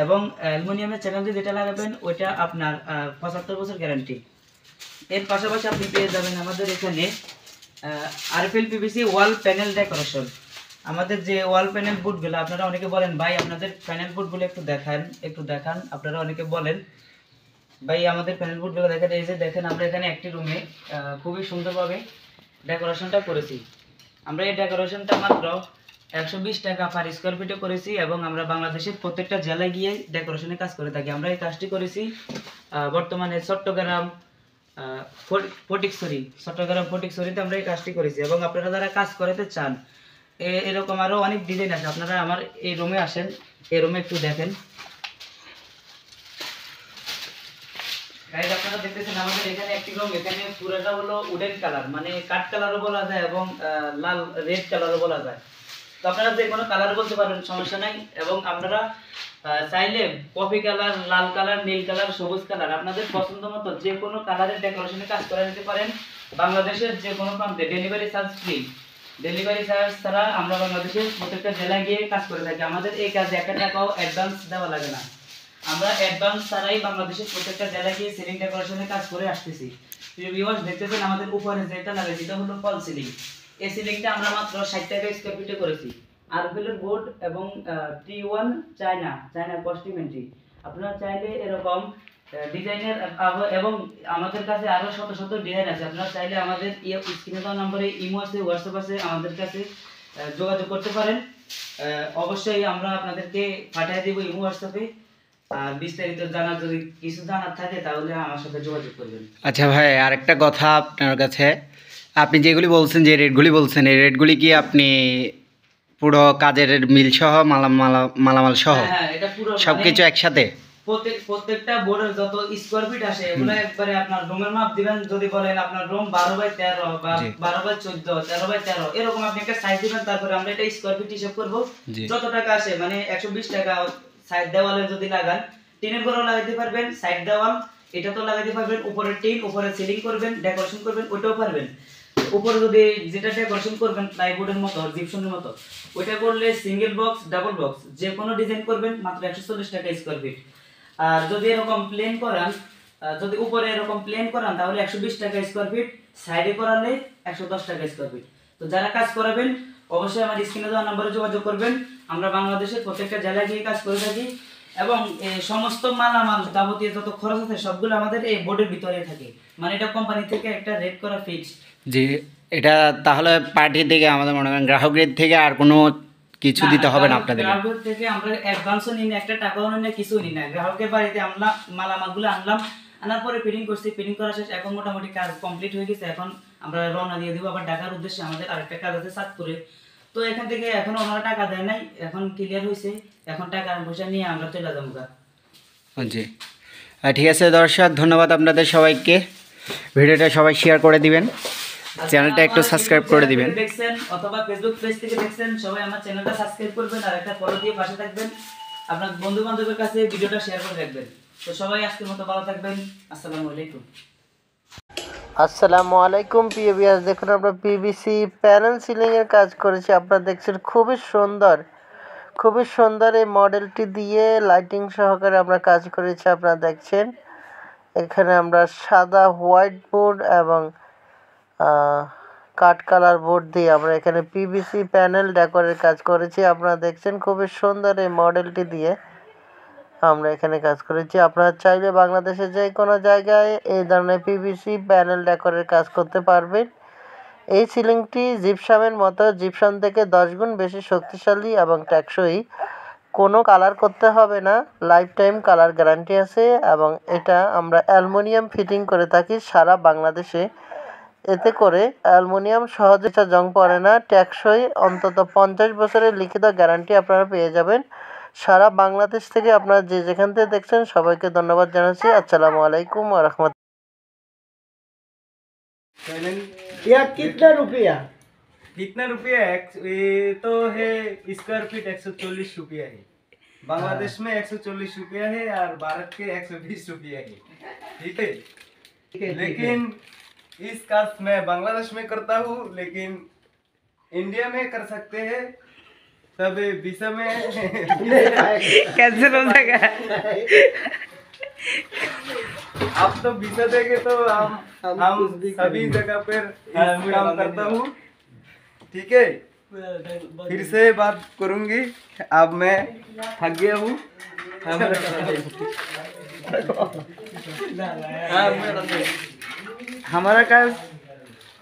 [SPEAKER 1] এবং অ্যালুমিনিয়ামের চ্যানেল দিয়ে যেটা লাগাবেন ওইটা আপনার 75 বছর গ্যারান্টি। এর পাশাপাশি আপনি পেয়ে যাবেন আমাদের এখানে আরএফএল পিভিসি ওয়াল প্যানেল ডেকোরেশন। আমাদের যে ওয়াল প্যানেল বোর্ডগুলো, আপনারা অনেকে বলেন ভাই আপনাদের প্যানেল বোর্ডগুলো একটু দেখান। আপনারা অনেকে বলেন ভাই আমাদের প্যানেল বোর্ডগুলো দেখেন। এই যে দেখেন, আমরা এখানে একটি রুমে খুবই সুন্দরভাবে ডেকোরেশনটা করেছি। আমরা এই ডেকোরেশনটা মাত্র 120 টাকা পার স্কোয়ার ফিটে করেছি, এবং আমরা বাংলাদেশের প্রত্যেকটা জেলায় গিয়ে ডেকোরেশনের কাজ করে থাকি। আমরা এই কাজটি করেছি বর্তমানে চট্টগ্রাম ফটিকছড়িতে আমরা এই কাজটি করেছি। এবং আপনারা যারা কাজ করাতে চান, এরকম আরো অনেক ডিজাইন আছে, আপনারা আমার এই রুমে আসেন, এই রুমে একটু দেখেন। গাইজ আপনারা দেখতেছেন আমাদের এখানে একটি রুম, এখানে পুরোটা হলো উডেন কালার, মানে কাঠ কালারও বলা যায় এবং লাল রেড কালারও বলা যায়। তো আপনারা যে কোনো কালার বলতে পারেন, সমস্যা নাই। এবং আপনারা চাইলে কফি কালার, লাল কালার, নীল কালার, সবুজ কালার, আপনাদের পছন্দ মতো যে কোনো কালারের ডেকোরেশনে কাজ করে নিতে পারেন। বাংলাদেশের যে কোনো প্রান্তে delivery charge free. Delivery charge ছাড়া আমরা বাংলাদেশের প্রত্যেকটা জেলায় গিয়ে কাজ করে থাকি। আমাদের এই কাজে 1 টাকাও অ্যাডভান্স দেওয়া লাগে না। আমরা অ্যাডভান্স ছাড়াই বাংলাদেশের প্রত্যেকটা জেলায় গিয়ে সিলিং ডেকোরেশনে কাজ করে আসতেছি। ভিউয়ার্স দেখতেছেন আমাদের উপরে যেটা লাগে সেটা হলো ফল সিলিং। এই সিলিংটা আমরা মাত্র 60 টাকা স্কয়ার ফিটে করেছি। আরএফএল বোর্ড এবং T1 চায়না কস্টিমেন্ট্রি। আপনারা চাইলে এরকম ডিজাইনের এবং আমাদের কাছে আরো শত শত ডিজাইন আছে। আপনারা চাইলে আমাদের স্ক্রিনে দেওয়া নম্বরে ইমো আছে, হোয়াটসঅ্যাপ আছে, আমাদের কাছে যোগাযোগ করতে পারেন। অবশ্যই আমরা আপনাদেরকে পাঠিয়ে দেব ইমো হোয়াটসঅ্যাপে। আর বিস্তারিত জানার যদি কিছু জানার থাকে তাহলে আমার সাথে যোগাযোগ করবেন।
[SPEAKER 3] আচ্ছা ভাই, আরেকটা কথা আপনার কাছে, আপনি যেগুলি বলছেন, যে রেটগুলি বলছেন, এই রেটগুলি কি আপনি পুরো কাজের মিল সহ মালামাল সহ
[SPEAKER 1] এটা পুরো
[SPEAKER 3] সবকিছু একসাথে?
[SPEAKER 1] প্রত্যেকটা বোর্ডের যত স্কয়ার ফিট আসে এগুলো একবারে আপনার রুমের মাপ দিবেন। যদি বলেন আপনার রুম 12/13 বা 12/14, 13/13 এরকম আপনি একটা সাইজ দিবেন, তারপরে আমরা এটা স্কয়ার ফিট হিসাব করব। যত টাকা আসে, মানে 120 টাকা সাইড দেওয়ালে যদি লাগান, টিনের ঘরও লাগাইতে পারবেন, সাইড দেওয়াল এটা তো লাগাইতে পারবেন, উপরে টিন, উপরে সিলিং করবেন, ডেকোরেশন করবেন, ওটাও পারবেন। উপরে যদি যেটা ডেকোরেশন করবেন প্লাইবোর্ডের মতো, জিপসনের মতো, ওইটা করলে সিঙ্গেল বক্স, ডাবল বক্স যে কোনো ডিজাইন করবেন মাত্র 140 টাকা স্কয়ার ফিট। আর যদি এরকম প্লেন করান, যদি উপরে এরকম প্লেন করান তাহলে 120 টাকা স্কয়ার ফিট, সাইডে করালে 110 টাকা স্কয়ার ফিট। তো যারা কাজ করাবেন অবশ্যই আমার স্ক্রিনে দেওয়া নম্বরে যোগাযোগ করবেন। আমরা বাংলাদেশের প্রত্যেকটা জেলায় গিয়ে কাজ করে থাকি, এবং সমস্ত মালামাল যাবতীয় যত খরচ আছে সবগুলো আমাদের এই বোর্ডের ভিতরে থাকে। মানে এটা কোম্পানি থেকে একটা রেট করা ফিক্সড।
[SPEAKER 3] জি, এটা তাহলে পার্টি থেকে আমাদের মনে করেন গ্রাহকের থেকে আর কোনো কিছু দিতে হবে না আপনাদের?
[SPEAKER 1] গ্রাহকের থেকে আমরা অ্যাডভান্সও নিই না, 1 টাকাও নিই না, কিছুই নিই না। গ্রাহকের বাড়িতে আমরা মালামালগুলো আনার পরে ফিটিং করছি, ফিটিং করা শেষ, এখন মোটামুটি কাজ কমপ্লিট হয়ে গেছে। এখন আমরা রওনা দিয়ে দেবো আবার ঢাকার উদ্দেশ্যে। আমাদের আরেকটা কাজ আছে চাঁদপুরে, তো এখান থেকে এখনো ওনারা টাকা দেয় নাই, এখন ক্লিয়ার হয়েছে, এখন টাকা পয়সা নিয়ে আমরা চলে যাবো।
[SPEAKER 3] জি, ঠিক আছে দর্শক, ধন্যবাদ আপনাদের সবাইকে। ভিডিওটা সবাই শেয়ার করে দিবেন। চ্যানেলটা একটু সাবস্ক্রাইব করে দিবেন।
[SPEAKER 1] দেখছেন অথবা ফেসবুক পেজ থেকে দেখছেন, সবাই আমার চ্যানেলটা সাবস্ক্রাইব করবেন আর একটা ফলো দিয়ে পাশে থাকবেন। আপনার বন্ধু বান্ধবের কাছে ভিডিওটা শেয়ার করে রাখবেন। তো সবাই আজকের মতো ভালো থাকবেন। আসসালামু আলাইকুম।
[SPEAKER 2] আসসালামু আলাইকুম প্রিয় ভিউয়ার্স, দেখুন আমরা পিভিসি প্যানেল সিলিং এর কাজ করেছি। আপনারা দেখছেন খুবই সুন্দর এই মডেলটি দিয়ে লাইটিং সহকারে আমরা কাজ করেছি। আপনারা দেখছেন এখানে আমরা সাদা হোয়াইট বোর্ড এবং কাঠ কালার বোর্ড দিয়ে আমরা এখানে পিভিসি প্যানেল ডেকোরের কাজ করেছি। আপনারা দেখছেন খুবই সুন্দর এই মডেলটি দিয়ে আমরা এখানে কাজ করেছি। আপনারা চাইলে বাংলাদেশের যে কোনো জায়গায় এই ধরনের পিভিসি প্যানেল ডেকোরের কাজ করতে পারবেন। এই সিলিংটি জিপসামের মতো জিপসাম থেকে 10 গুণ বেশি শক্তিশালী এবং টেকসই। কোনো কালার করতে হবে না, লাইফ টাইম কালার গ্যারান্টি আছে এবং এটা আমরা অ্যালুমিনিয়াম ফিটিং করে থাকি সারা বাংলাদেশে। এতে করে অ্যালুমিনিয়াম সহজে জং পড়ে না, টেকসই, অন্তত 50 বছরের লিখিত গ্যারান্টি আপনারা পেয়ে যাবেন। সারা বাংলাদেশ থেকে আপনারা যে যেখান থেকে দেখছেন সবাইকে ধন্যবাদ জানাচ্ছি। আসসালামু আলাইকুম ওয়া রাহমাতুল্লাহ।
[SPEAKER 4] कितना रुपया ये तो है स्क्वायर फीट 140 रुपया है। बांग्लादेश में 140 रुपया है और भारत के 120 रुपया है। ठीक है, लेकिन इस काज मैं बांग्लादेश में करता हूँ, लेकिन इंडिया में कर सकते हैं, तब वीसा में
[SPEAKER 3] कैंसिल हो जाएगा।
[SPEAKER 4] आप तो वीसा देंगे तो हम सभी जगह पर काम करता हूँ। ठीक है, फिर से बात करूंगी। अब मैं थक गया हूँ। हमारा काज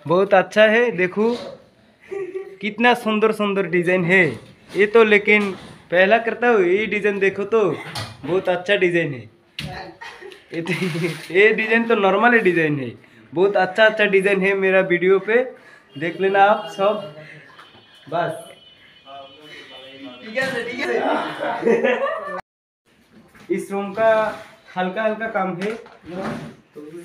[SPEAKER 4] बहुत अच्छा है। देखो कितना सुंदर सुंदर डिजाइन है ये तो, लेकिन पहला करता हूँ ये डिजाइन देखो तो बहुत अच्छा डिजाइन है। ये डिजाइन तो नॉर्मल डिजाइन है, बहुत अच्छा डिजाइन है। मेरा वीडियो पे देख लेना आप सब, बस ठीक है। इस रूम का हल्का काम है,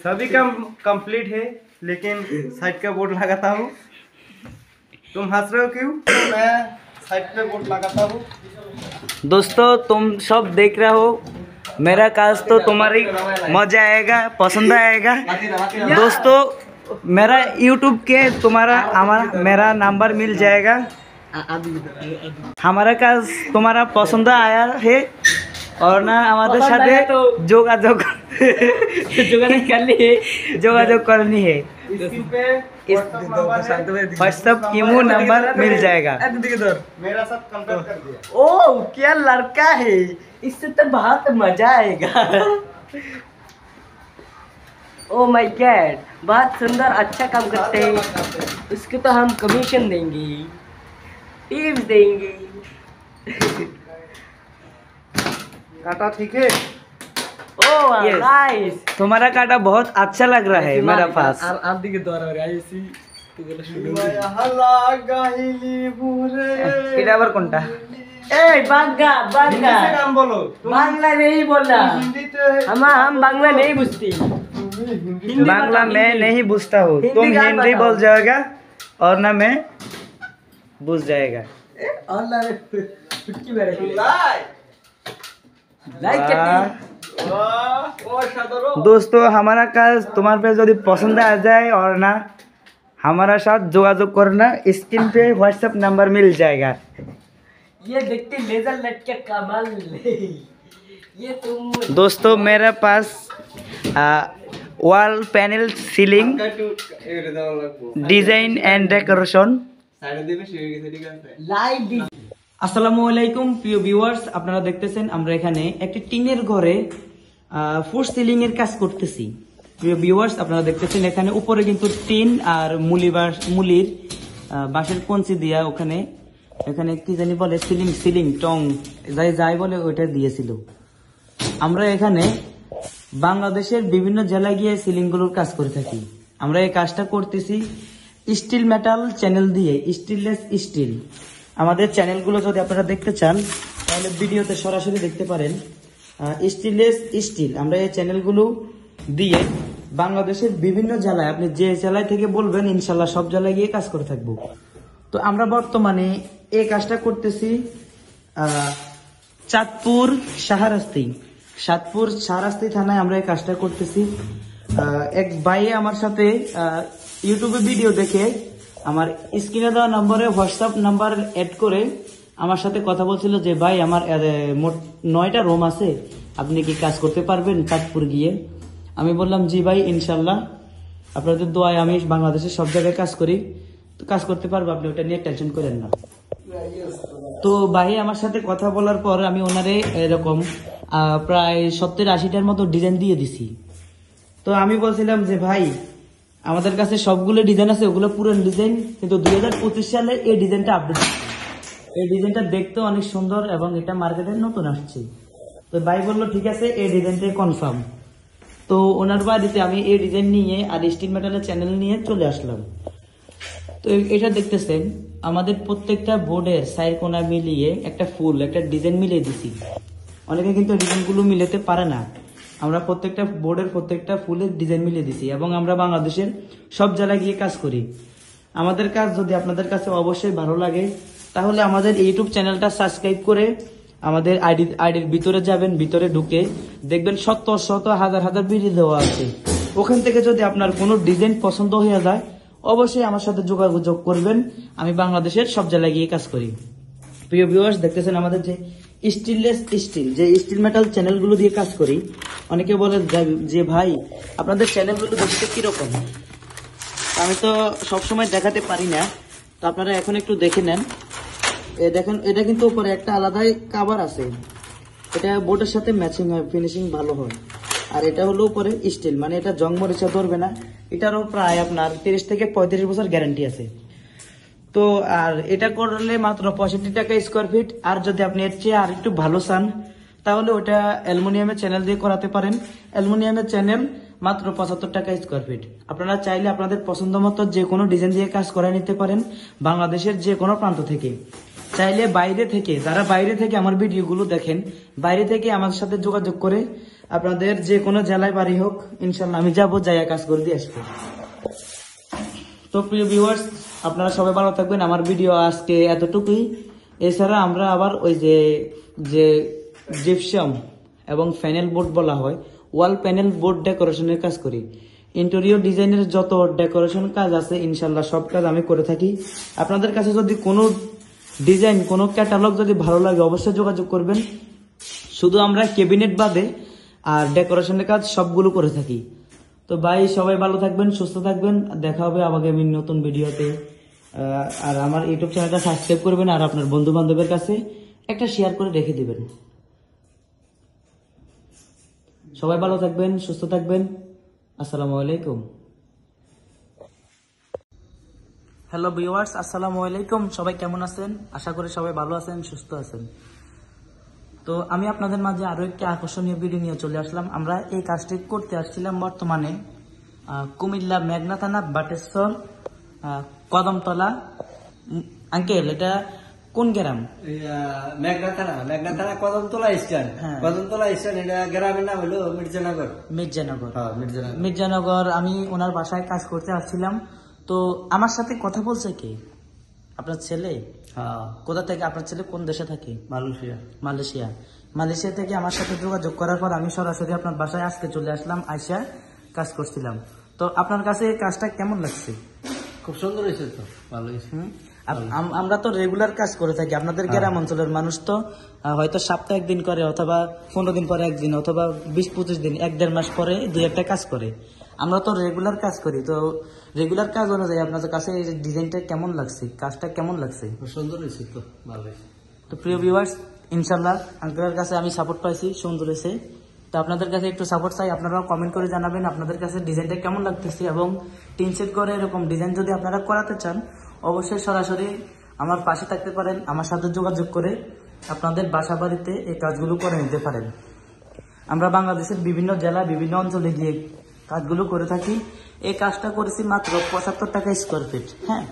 [SPEAKER 4] सभी काम कंप्लीट है, लेकिन साइड का बोर्ड लगाता हूँ। तुम हंस रहे हो क्यों? मैं साइड पे बोर्ड लगाता हूँ।
[SPEAKER 1] दोस्तों तुम सब देख रहे हो, मेरा काज तो तुम्हारी मजा आएगा, पसंद आएगा। दोस्तों मेरा YouTube के मेरा नंबर मिल जाएगा। हमारा काज तुम्हारा पसंद आया है और ना हमारे साथ যোগাযোগ करनी है। व्हाट्सएप इमो नंबर मिल जाएगा।
[SPEAKER 4] मेरा सब कंप्लीट कर दिया।
[SPEAKER 1] ओ क्या लड़का है, इससे तो बहुत मजा आएगा। ओ माय गॉड, बहुत सुंदर, अच्छा काम करते हैं। उसको तो हम कमीशन देंगे, टिप्स देंगे।
[SPEAKER 4] काटा ठीक है?
[SPEAKER 1] ओ नाइस, तुम्हारा काटा बहुत अच्छा लग रहा है मेरा पास।
[SPEAKER 4] आप दिखे द्वारा आईसी तो बोला शुरू हल्ला गाहिली बुरे
[SPEAKER 1] এটা আবার কোনটা? এই বাংলা
[SPEAKER 4] से काम बोलो।
[SPEAKER 1] बांग्ला नहीं बोलना,
[SPEAKER 4] हिंदी तो
[SPEAKER 1] हम बांग्ला नहीं बुझती। बांग्ला मैं नहीं बुझता हूँ, तुम हिंदी बोल जाएगा और ना मैं बुझ जाएगा।
[SPEAKER 4] अल्लाह रे फुटकी मेरे
[SPEAKER 1] लाइक
[SPEAKER 4] वाह शादरो।
[SPEAKER 1] दोस्तों हमारा काज तुम्हारे पे यदि पसंद आ जाए और ना हमारा साथ जोगाजोग करना, स्क्रीन पे व्हाट्सएप नंबर मिल जाएगा। ये देखते लेजर लाइट के कमाल ये तुम। दोस्तों मेरे पास wall panel ceiling design and decoration আসসালামু আলাইকুম প্রিয় ভিউয়ার্স, আপনারা দেখতেছেন আমরা এখানে একটি টিনের ঘরে ফুট সিলিং এর কাজ করতেছি। প্রিয় ভিউয়ার্স আপনারা দেখতেছেন এখানে উপরে কিন্তু টিন আর মুলির বাঁশের কঞ্চি দিয়া ওখানে কি জানি বলে সিলিং টং যাই বলে ওইটা দিয়েছিল। আমরা এখানে বাংলাদেশের বিভিন্ন জেলায় গিয়ে সিলিং গুলোর কাজ করে থাকি। আমরা এই কাজটা করতেছি স্টিল মেটাল চ্যানেল দিয়ে, স্টিললেস স্টিল। আমাদের চ্যানেলগুলো যদি আপনারা দেখতে চান তাহলে ভিডিওতে সরাসরি দেখতে পারেন। স্টিললেস স্টিল আমরা এই চ্যানেলগুলো দিয়ে বাংলাদেশের বিভিন্ন জেলায় আপনি যে জেলায় থেকে বলবেন ইনশাল্লাহ সব জেলায় গিয়ে কাজ করে থাকবো। তো আমরা বর্তমানে এই কাজটা করতেছি চাঁদপুর শাহরাস্তি থানায় আমরা এই কাজটা করতেছি। এক ভাই আমার সাথে ইউটিউবে ভিডিও দেখে আমার স্ক্রিনে দেওয়া নম্বরে হোয়াটসঅ্যাপ নাম্বার অ্যাড করে আমার সাথে কথা বলছিল যে ভাই আমার মোট 9টা রুম আছে, আপনি কি কাজ করতে পারবেন চাঁদপুর গিয়ে? আমি বললাম জি ভাই, ইনশাল্লাহ আপনাদের দোয়ায় আমি বাংলাদেশের সব জায়গায় কাজ করি, তো কাজ করতে পারবো, আপনি ওটা নিয়ে টেনশন করেন না। তো ভাই আমার সাথে কথা বলার পর আমি ওনারে এরকম প্রায় 70-80টার মতো ডিজাইন দিয়ে দিছি। তো আমি বলছিলাম যে ভাই আমাদের কাছে সবগুলো ডিজাইন আছে, ওগুলো পুরান ডিজাইন, কিন্তু 2025 সালে এই ডিজাইনটা আপডেট হচ্ছে। এই ডিজাইনটা দেখতে অনেক সুন্দর এবং এটা মার্কেটে নতুন আসছে। তো ভাই বললো ঠিক আছে, এই ডিজাইনটাই কনফার্ম। তো ওনার বাড়িতে আমি এই ডিজাইন নিয়ে আর স্টিল মেটালের চ্যানেল নিয়ে চলে আসলাম। তো এটা দেখতেছেন আমাদের প্রত্যেকটা বোর্ডের সাইড কোনা মিলিয়ে একটা ডিজাইন মিলিয়ে দিছি। অনেকে কিন্তু ডিজাইনগুলো মিলাতে পারে না, আমরা প্রত্যেকটা বোর্ডের প্রত্যেকটা ফুলের ডিজাইন মিলিয়ে দিছি এবং আমরা বাংলাদেশের সব জেলায় গিয়ে কাজ করি। আমাদের কাজ যদি আপনাদের কাছে অবশ্যই ভালো লাগে তাহলে আমাদের ইউটিউব চ্যানেলটা সাবস্ক্রাইব করে আমাদের আইডির ভিতরে যাবেন, ভিতরে ঢুকে দেখবেন শত হাজার ভিডিও দেওয়া আছে। ওখান থেকে যদি আপনার কোনো ডিজাইন পছন্দ হয়ে যায় অবশ্যই আমার সাথে যোগাযোগ করবেন, আমি বাংলাদেশের সব জেলায় গিয়ে কাজ করি। প্রিয় ভিউয়ার্স, দেখতেছেন আমাদের যে স্টিল মেটাল চ্যানেলগুলো দিয়ে কাজ করি। অনেকে বলে যে ভাই আপনাদের চ্যানেলগুলো দেখতে কিরকম, আমি তো সবসময় দেখাতে পারি না, তো আপনারা এখন একটু দেখে নেন। দেখেন এটা কিন্তু উপরে একটা আলাদাই কাভার আছে, এটা বোর্ডের সাথে ম্যাচিং হয়, ফিনিশিং ভালো হয়। আর এটা হলো উপরে স্টিল, মানে এটা জং মরিচা ধরবে না, এটারও প্রায় আপনার 30 থেকে 35 বছর গ্যারান্টি আছে। তো আর এটা করলে মাত্র 65 টাকা স্কোয়ার ফিট। আর যদি আপনি এর চেয়ে আর একটু ভালো চান তাহলে ওটা অ্যালুমিনিয়ামের চ্যানেল দিয়ে করাতে পারেন। অ্যালুমিনিয়ামের চ্যানেল মাত্র 75 টাকা স্কোয়ার ফিট। আপনারা চাইলে আপনাদের পছন্দ মতো যে কোনো ডিজাইন দিয়ে কাজ করে নিতে পারেন বাংলাদেশের যে কোনো প্রান্ত থেকে। চাইলে যারা বাইরে থেকে আমার ভিডিওগুলো দেখেন, বাইরে থেকে আমার সাথে যোগাযোগ করে আপনাদের যে কোনো জেলায় বাড়ি হোক ইনশাল্লাহ আমি যাবো, যাইয়া কাজ করে দিয়ে আসবো। তো প্রিয় ভিউয়ার্স, আপনারা সবাই ভালো থাকবেন। আমার ভিডিও আজকে এতটুকুই। এছাড়া আমরা আবার ওই যে জিপসাম এবং প্যানেল বোর্ড বলা হয়, ওয়াল প্যানেল বোর্ড ডেকোরেশনের কাজ করি। ইন্টেরিয়র ডিজাইনের যত ডেকোরেশন কাজ আছে ইনশাল্লাহ সব কাজ আমি করে থাকি। আপনাদের কাছে যদি কোনো ডিজাইন, কোনো ক্যাটালগ যদি ভালো লাগে অবশ্যই যোগাযোগ করবেন। শুধু আমরা ক্যাবিনেট বাদে আর ডেকোরেশনের কাজ সবগুলো করে থাকি। তো ভাই সবাই ভালো থাকবেন, সুস্থ থাকবেন, দেখা হবে আগামী নতুন ভিডিওতে। আর আমার ইউটিউব চ্যানেলটা সাবস্ক্রাইব করবেন আর আপনার বন্ধু বান্ধবের কাছে একটা শেয়ার করে রেখে দিবেন। সবাই ভালো থাকবেন, সুস্থ থাকবেন। আসসালামু আলাইকুম। হ্যালো ভিউয়ার্স, আসসালামু আলাইকুম। সবাই কেমন আছেন? আশা করি সবাই ভালো আছেন, সুস্থ আছেন। তো আমি আপনাদের মাঝে আরো একটি আকর্ষণীয় ভিডিও নিয়ে চলে আসলাম। আমরা এই কাজটি করতে আসছিলাম বর্তমানে কুমিল্লা মেঘনা থানা বাটেশ্বর কদমতলা। আঙ্কেল এটা কোন গ্রাম?
[SPEAKER 5] মেঘনা থানা কদমতলা স্ট্যান্ড।
[SPEAKER 1] হ্যাঁ।
[SPEAKER 5] কদমতলা স্ট্যান্ড, এটা গ্রামের নাম হলো মির্জানগর।
[SPEAKER 1] মির্জানগর।
[SPEAKER 5] হ্যাঁ, মির্জানগর।
[SPEAKER 1] মির্জানগর। আমি ওনার বাসায় কাজ করতে আসছিলাম। তো আমার সাথে কথা বলছে কে? আপনার ছেলে?
[SPEAKER 5] হ্যাঁ,
[SPEAKER 1] কোথা থেকে? আপনার ছেলে কোন দেশে থাকে?
[SPEAKER 5] মালয়েশিয়া।
[SPEAKER 1] মালয়েশিয়া থেকে আমার সাথে যোগাযোগ করার পর আমি সরাসরি আপনার বাসায় আজকে চলে আসলাম, আইসা কাজ করছিলাম। তো আপনার কাছে কাজটা কেমন লাগছে?
[SPEAKER 5] খুব সুন্দর হয়েছে তো, ভালো হয়েছে।
[SPEAKER 1] আমরা তো রেগুলার কাজ করে থাকি। আপনাদের গ্রাম অঞ্চলের মানুষ তো হয়তো সপ্তাহে একদিন করে, অথবা 15 দিন পরে একদিন, অথবা 20-25 দিন, 1-1.5 মাস পরে 2-1টা কাজ করে। আমরা তো রেগুলার কাজ করি। তো রেগুলার কাজ অনুযায়ী আপনাদের কাছে এই ডিজাইনটা কেমন লাগছে, কাজটা কেমন লাগছে?
[SPEAKER 5] খুব সুন্দর হয়েছে তো, ভালো হয়েছে।
[SPEAKER 1] তো প্রিয় ভিউয়ার্স, ইনশাল্লাহ আঙ্কেলের কাছে আমি সাপোর্ট পাইছি, সুন্দর হয়েছে। তো আপনাদের কাছে একটু সাপোর্ট চাই, আপনারাও কমেন্ট করে জানাবেন আপনাদের কাছে ডিজাইনটা কেমন লাগতেছে। এবং টিন সেট করে এরকম ডিজাইন যদি আপনারা করাতে চান অবশ্যই সরাসরি আমার পাশে থাকতে পারেন, আমার সাথে যোগাযোগ করে আপনাদের বাসা বাড়িতে এই কাজগুলো করে নিতে পারেন। আমরা বাংলাদেশের বিভিন্ন জেলা, বিভিন্ন অঞ্চলে গিয়ে কাজগুলো করে থাকি। এই কাজটা করেছি মাত্র 75 টাকা স্কোয়ার ফিট। হ্যাঁ,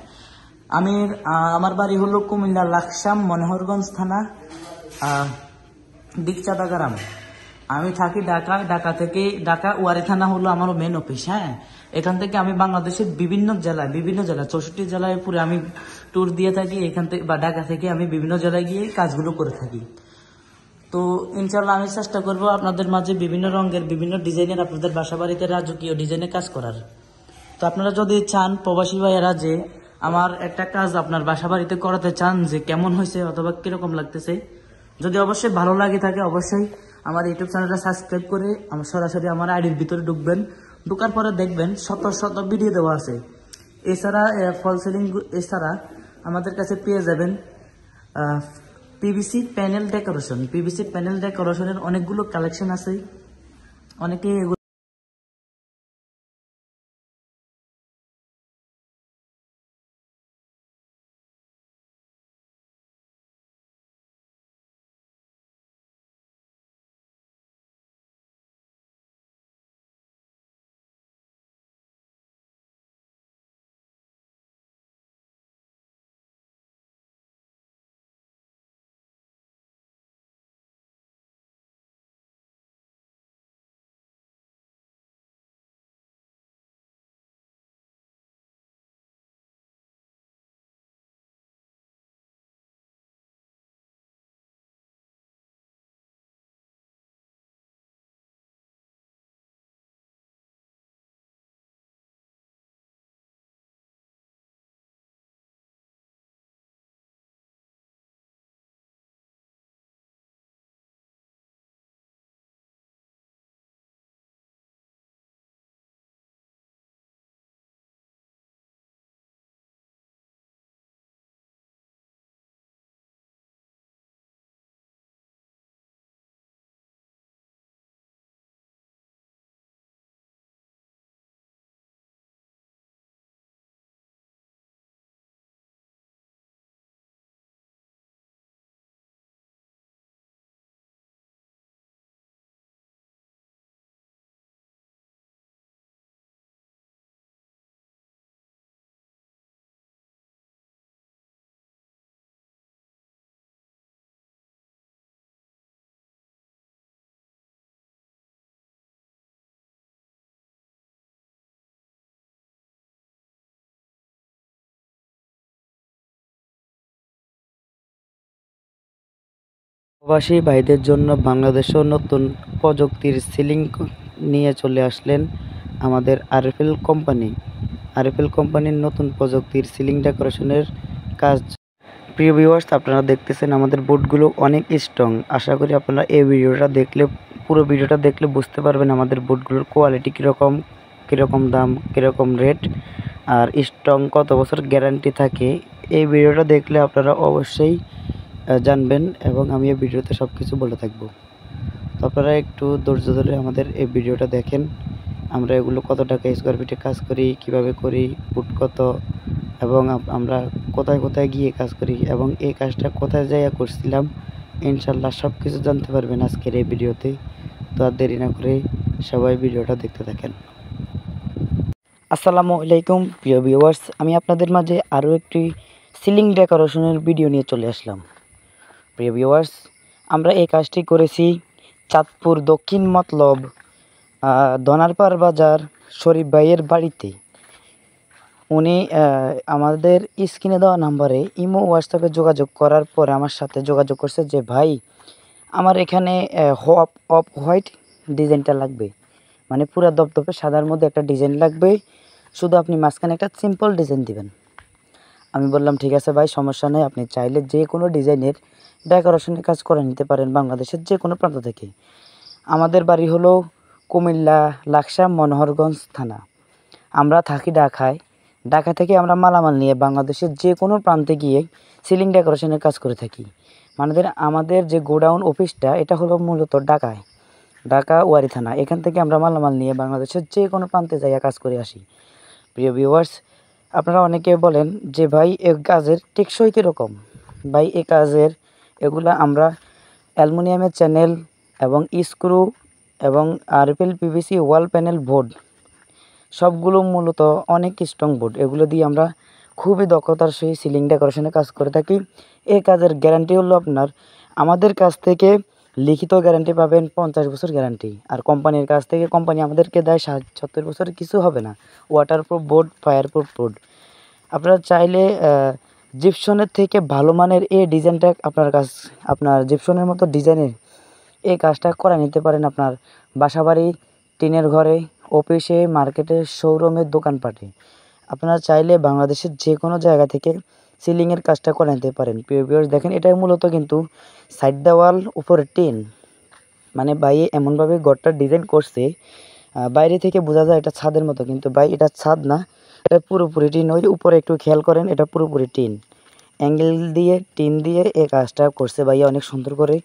[SPEAKER 1] আমার বাড়ি হলো কুমিল্লা লাকসাম মনোহরগঞ্জ থানা দিকচাঁদা গ্রাম। আমি থাকি ঢাকায়, ঢাকা ওয়ারি থানা হলো আমার মেন অফিস। হ্যাঁ, এখান থেকে আমি বাংলাদেশের বিভিন্ন জেলায় 64 জেলায় পুরো আমি ট্যুর দিয়ে থাকি। এখান থেকে বা ঢাকা থেকে আমি বিভিন্ন জেলায় গিয়ে কাজগুলো করে থাকি। তো ইনশাল্লাহ আমি চেষ্টা করবো আপনাদের মাঝে বিভিন্ন রঙের বিভিন্ন ডিজাইনের আপনাদের বাসা বাড়িতে রাজকীয় ডিজাইনে কাজ করার। তো আপনারা যদি চান প্রবাসী ভাইয়েরা যে আমার একটা কাজ আপনার বাসা বাড়িতে করাতে চান, যে কেমন হয়েছে অথবা কিরকম লাগতেছে, যদি অবশ্যই ভালো লাগে থাকে অবশ্যই আমার ইউটিউব চ্যানেলটা সাবস্ক্রাইব করে আমার সরাসরি আমার আইডির ভিতরে ঢুকবেন। ঢুকার পরে দেখবেন শত ভিডিও দেওয়া আছে। এছাড়া ফল সিলিং এছাড়া আমাদের কাছে পেয়ে যাবেন পিভিসি প্যানেল ডেকোরেশনের অনেকগুলো কালেকশন আছে। অনেকে প্রবাসী ভাইদের জন্য বাংলাদেশেও নতুন প্রযুক্তির সিলিং নিয়ে চলে আসলেন আমাদের আরএফএল কোম্পানির নতুন প্রযুক্তির সিলিং ডেকোরেশনের কাজ। প্রিয় ভিউয়ার্স, আপনারা দেখতেছেন আমাদের বোর্ডগুলো অনেক স্ট্রং। আশা করি আপনারা এই পুরো ভিডিওটা দেখলে বুঝতে পারবেন আমাদের বোর্ডগুলোর কোয়ালিটি কীরকম দাম, কীরকম রেট, আর স্ট্রং কত বছর গ্যারান্টি থাকে। এই ভিডিওটা দেখলে আপনারা অবশ্যই জানবেন এবং আমি এই ভিডিওতে সব কিছু বলে থাকবো। তো আপনারা একটু ধৈর্য ধরে আমাদের এই ভিডিওটা দেখেন। আমরা এগুলো কত টাকা স্কোয়ার ফিটে কাজ করি, কিভাবে করি, ফুট কত, এবং আমরা কোথায় কোথায় গিয়ে কাজ করি এবং এই কাজটা কোথায় যাইয়া করছিলাম, ইনশাল্লাহ সব কিছু জানতে পারবেন আজকের এই ভিডিওতে। তো আর দেরি না করে সবাই ভিডিওটা দেখতে থাকেন। আসসালামু আলাইকুম প্রিয় ভিউয়ার্স, আমি আপনাদের মাঝে আরও একটি সিলিং ডেকোরেশনের ভিডিও নিয়ে চলে আসলাম। প্রিয় ভিউয়ার্স, আমরা এই কাজটি করেছি চাঁদপুর দক্ষিণ মতলব দনারপাড় বাজার শরীফ ভাইয়ের বাড়িতে। উনি আমাদের স্ক্রিনে দেওয়া নাম্বারে ইমো হোয়াটসঅ্যাপে যোগাযোগ করার পরে আমার সাথে যোগাযোগ করছে যে ভাই আমার এখানে অফ হোয়াইট ডিজাইনটা লাগবে, মানে পুরো দপদপে সাদার মধ্যে একটা ডিজাইন লাগবে, শুধু আপনি মাঝখানে একটা সিম্পল ডিজাইন দিবেন। আমি বললাম ঠিক আছে ভাই, সমস্যা নেই, আপনি চাইলে যে কোনো ডিজাইনের ডেকোরেশনের কাজ করে নিতে পারেন বাংলাদেশের যে কোনো প্রান্ত থেকে। আমাদের বাড়ি হলো কুমিল্লা লাকসাম মনোহরগঞ্জ থানা। আমরা থাকি ঢাকায়। ঢাকা থেকে আমরা মালামাল নিয়ে বাংলাদেশের যে কোনো প্রান্তে গিয়ে সিলিং ডেকোরেশনের কাজ করে থাকি। আমাদের যে গোডাউন অফিসটা এটা হলো মূলত ঢাকা ওয়ারি থানা। এখান থেকে আমরা মালামাল নিয়ে বাংলাদেশের যে কোনো প্রান্তে যাইয়া কাজ করে আসি। প্রিয় ভিউয়ার্স, আপনারা অনেকে বলেন যে ভাই এই কাজের টেকসই কীরকম। ভাই এই কাজের এগুলা আমরা অ্যালুমিনিয়ামের চ্যানেল এবং স্ক্রু এবং আরএফএল পিভিসি ওয়াল প্যানেল বোর্ড, সবগুলো মূলত অনেক স্ট্রং বোর্ড। এগুলো দিয়ে আমরা খুবই দক্ষতার সহিত সিলিং ডেকোরেশনের কাজ করে থাকি। এই কাজের গ্যারান্টি হলো আপনার আমাদের কাছ থেকে লিখিত গ্যারান্টি পাবেন 50 বছর গ্যারান্টি। আর কোম্পানির কাছ থেকে কোম্পানি আমাদেরকে দেয় 70 বছর, কিছু হবে না। Waterproof board, fireproof board. আপনারা চাইলে জিপসনের থেকে ভালো মানের এই ডিজাইনটা আপনার জিপসনের মতো ডিজাইনের এই কাজটা করে নিতে পারেন আপনার বাসাবাড়ি, টিনের ঘরে, অফিসে, মার্কেটে, শোরুমে, দোকানপাটে। আপনারা চাইলে বাংলাদেশের যে কোনো জায়গা থেকে সিলিংয়ের কাজটা করে নিতে পারেন। প্রিয় ভিউয়ার্স দেখেন, এটা মূলত কিন্তু সাইড দেওয়াল, উপরে টিন, মানে ভাই এমনভাবে ঘরটা ডিজাইন করছে বাইরে থেকে বোঝা যায় এটা ছাদের মতো, কিন্তু ভাই এটা ছাদ না, এটা পুরোপুরি টিন। ওই উপরে একটু খেয়াল করেন, এটা পুরোপুরি টিন, অ্যাঙ্গেল দিয়ে টিন দিয়ে এই কাজটা করছে ভাইয়া অনেক সুন্দর করে।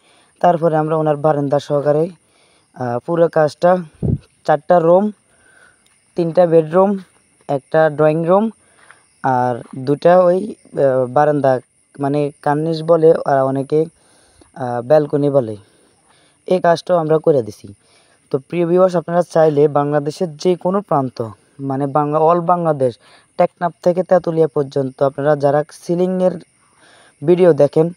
[SPEAKER 1] তারপরে আমরা ওনার বারান্দা সহকারে পুরো কাজটা 4টা রুম, 3টা বেডরুম, একটা ড্রয়িং রুম আর 2টা ওই বারান্দা, মানে কার্নিশ বলে আর অনেকে ব্যালকনি বলে, এই কাজটাও আমরা করে দিছি। তো প্রিয় ভিউয়ার্স, আপনারা চাইলে বাংলাদেশের যে কোনো প্রান্ত, মানে অল বাংলাদেশ, টেকনাফ থেকে তেঁতুলিয়া পর্যন্ত আপনারা যারা সিলিংয়ের ভিডিও দেখেন,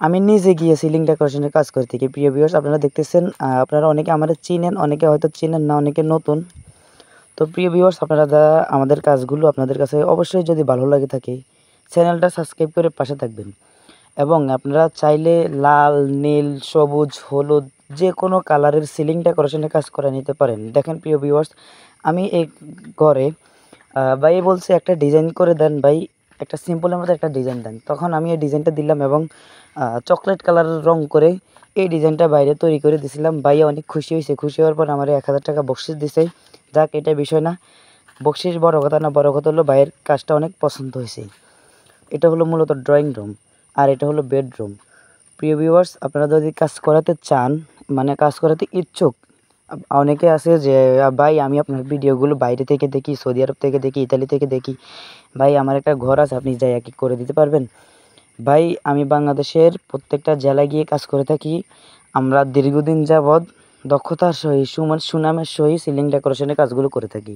[SPEAKER 1] আমি নিজে গিয়ে সিলিং ডেকোরেশনের কাজ করে থাকি। প্রিয় ভিউয়ার্স, আপনারা দেখতেছেন, আপনারা অনেকে আমাদের চিনেন, অনেকে হয়তো চিনেন না, অনেকে নতুন। তো প্রিয় ভিউয়ার্স, আপনারা যারা আমাদের কাজগুলো আপনাদের কাছে অবশ্যই যদি ভালো লাগে থাকে, চ্যানেলটা সাবস্ক্রাইব করে পাশে থাকবেন। এবং আপনারা চাইলে লাল, নীল, সবুজ, হলুদ যে কোনো কালারের সিলিং ডেকোরেশনের কাজ করে নিতে পারেন। দেখেন প্রিয় ভিউয়ার্স, আমি এই ঘরে ভাই বলছে একটা ডিজাইন করে দেন ভাই, একটা সিম্পলের মধ্যে একটা ডিজাইন দেন। তখন আমি এই ডিজাইনটা দিলাম এবং চকলেট কালারের রং করে এই ডিজাইনটা বাইরে তৈরি করে দিয়েছিলাম। ভাইয়া অনেক খুশি হয়েছে। খুশি হওয়ার পর আমার 1000 টাকা বকশিস দিছে। যাক, এটা বিষয় না, বকশিস বড় কথা না, বড় কথা হলো ভাইয়ের কাজটা অনেক পছন্দ হয়েছে। এটা হলো মূলত ড্রয়িং রুম আর এটা হলো বেডরুম। প্রিয় ভিউয়ার্স, আপনারা যদি কাজ করাতে চান, মানে কাজ করাতে ইচ্ছুক, অনেকে আছে যে ভাই আমি আপনার ভিডিওগুলো বাইরে থেকে দেখি, সৌদি আরব থেকে দেখি, ইতালি থেকে দেখি, ভাই আমার একটা ঘর আছে, আপনি যাই কি করে দিতে পারবেন? ভাই আমি বাংলাদেশের প্রত্যেকটা জেলায় গিয়ে কাজ করে থাকি। আমরা দীর্ঘদিন যাবৎ দক্ষতার সহিত সুনামের সহিত সিলিং ডেকোরেশনের কাজগুলো করে থাকি।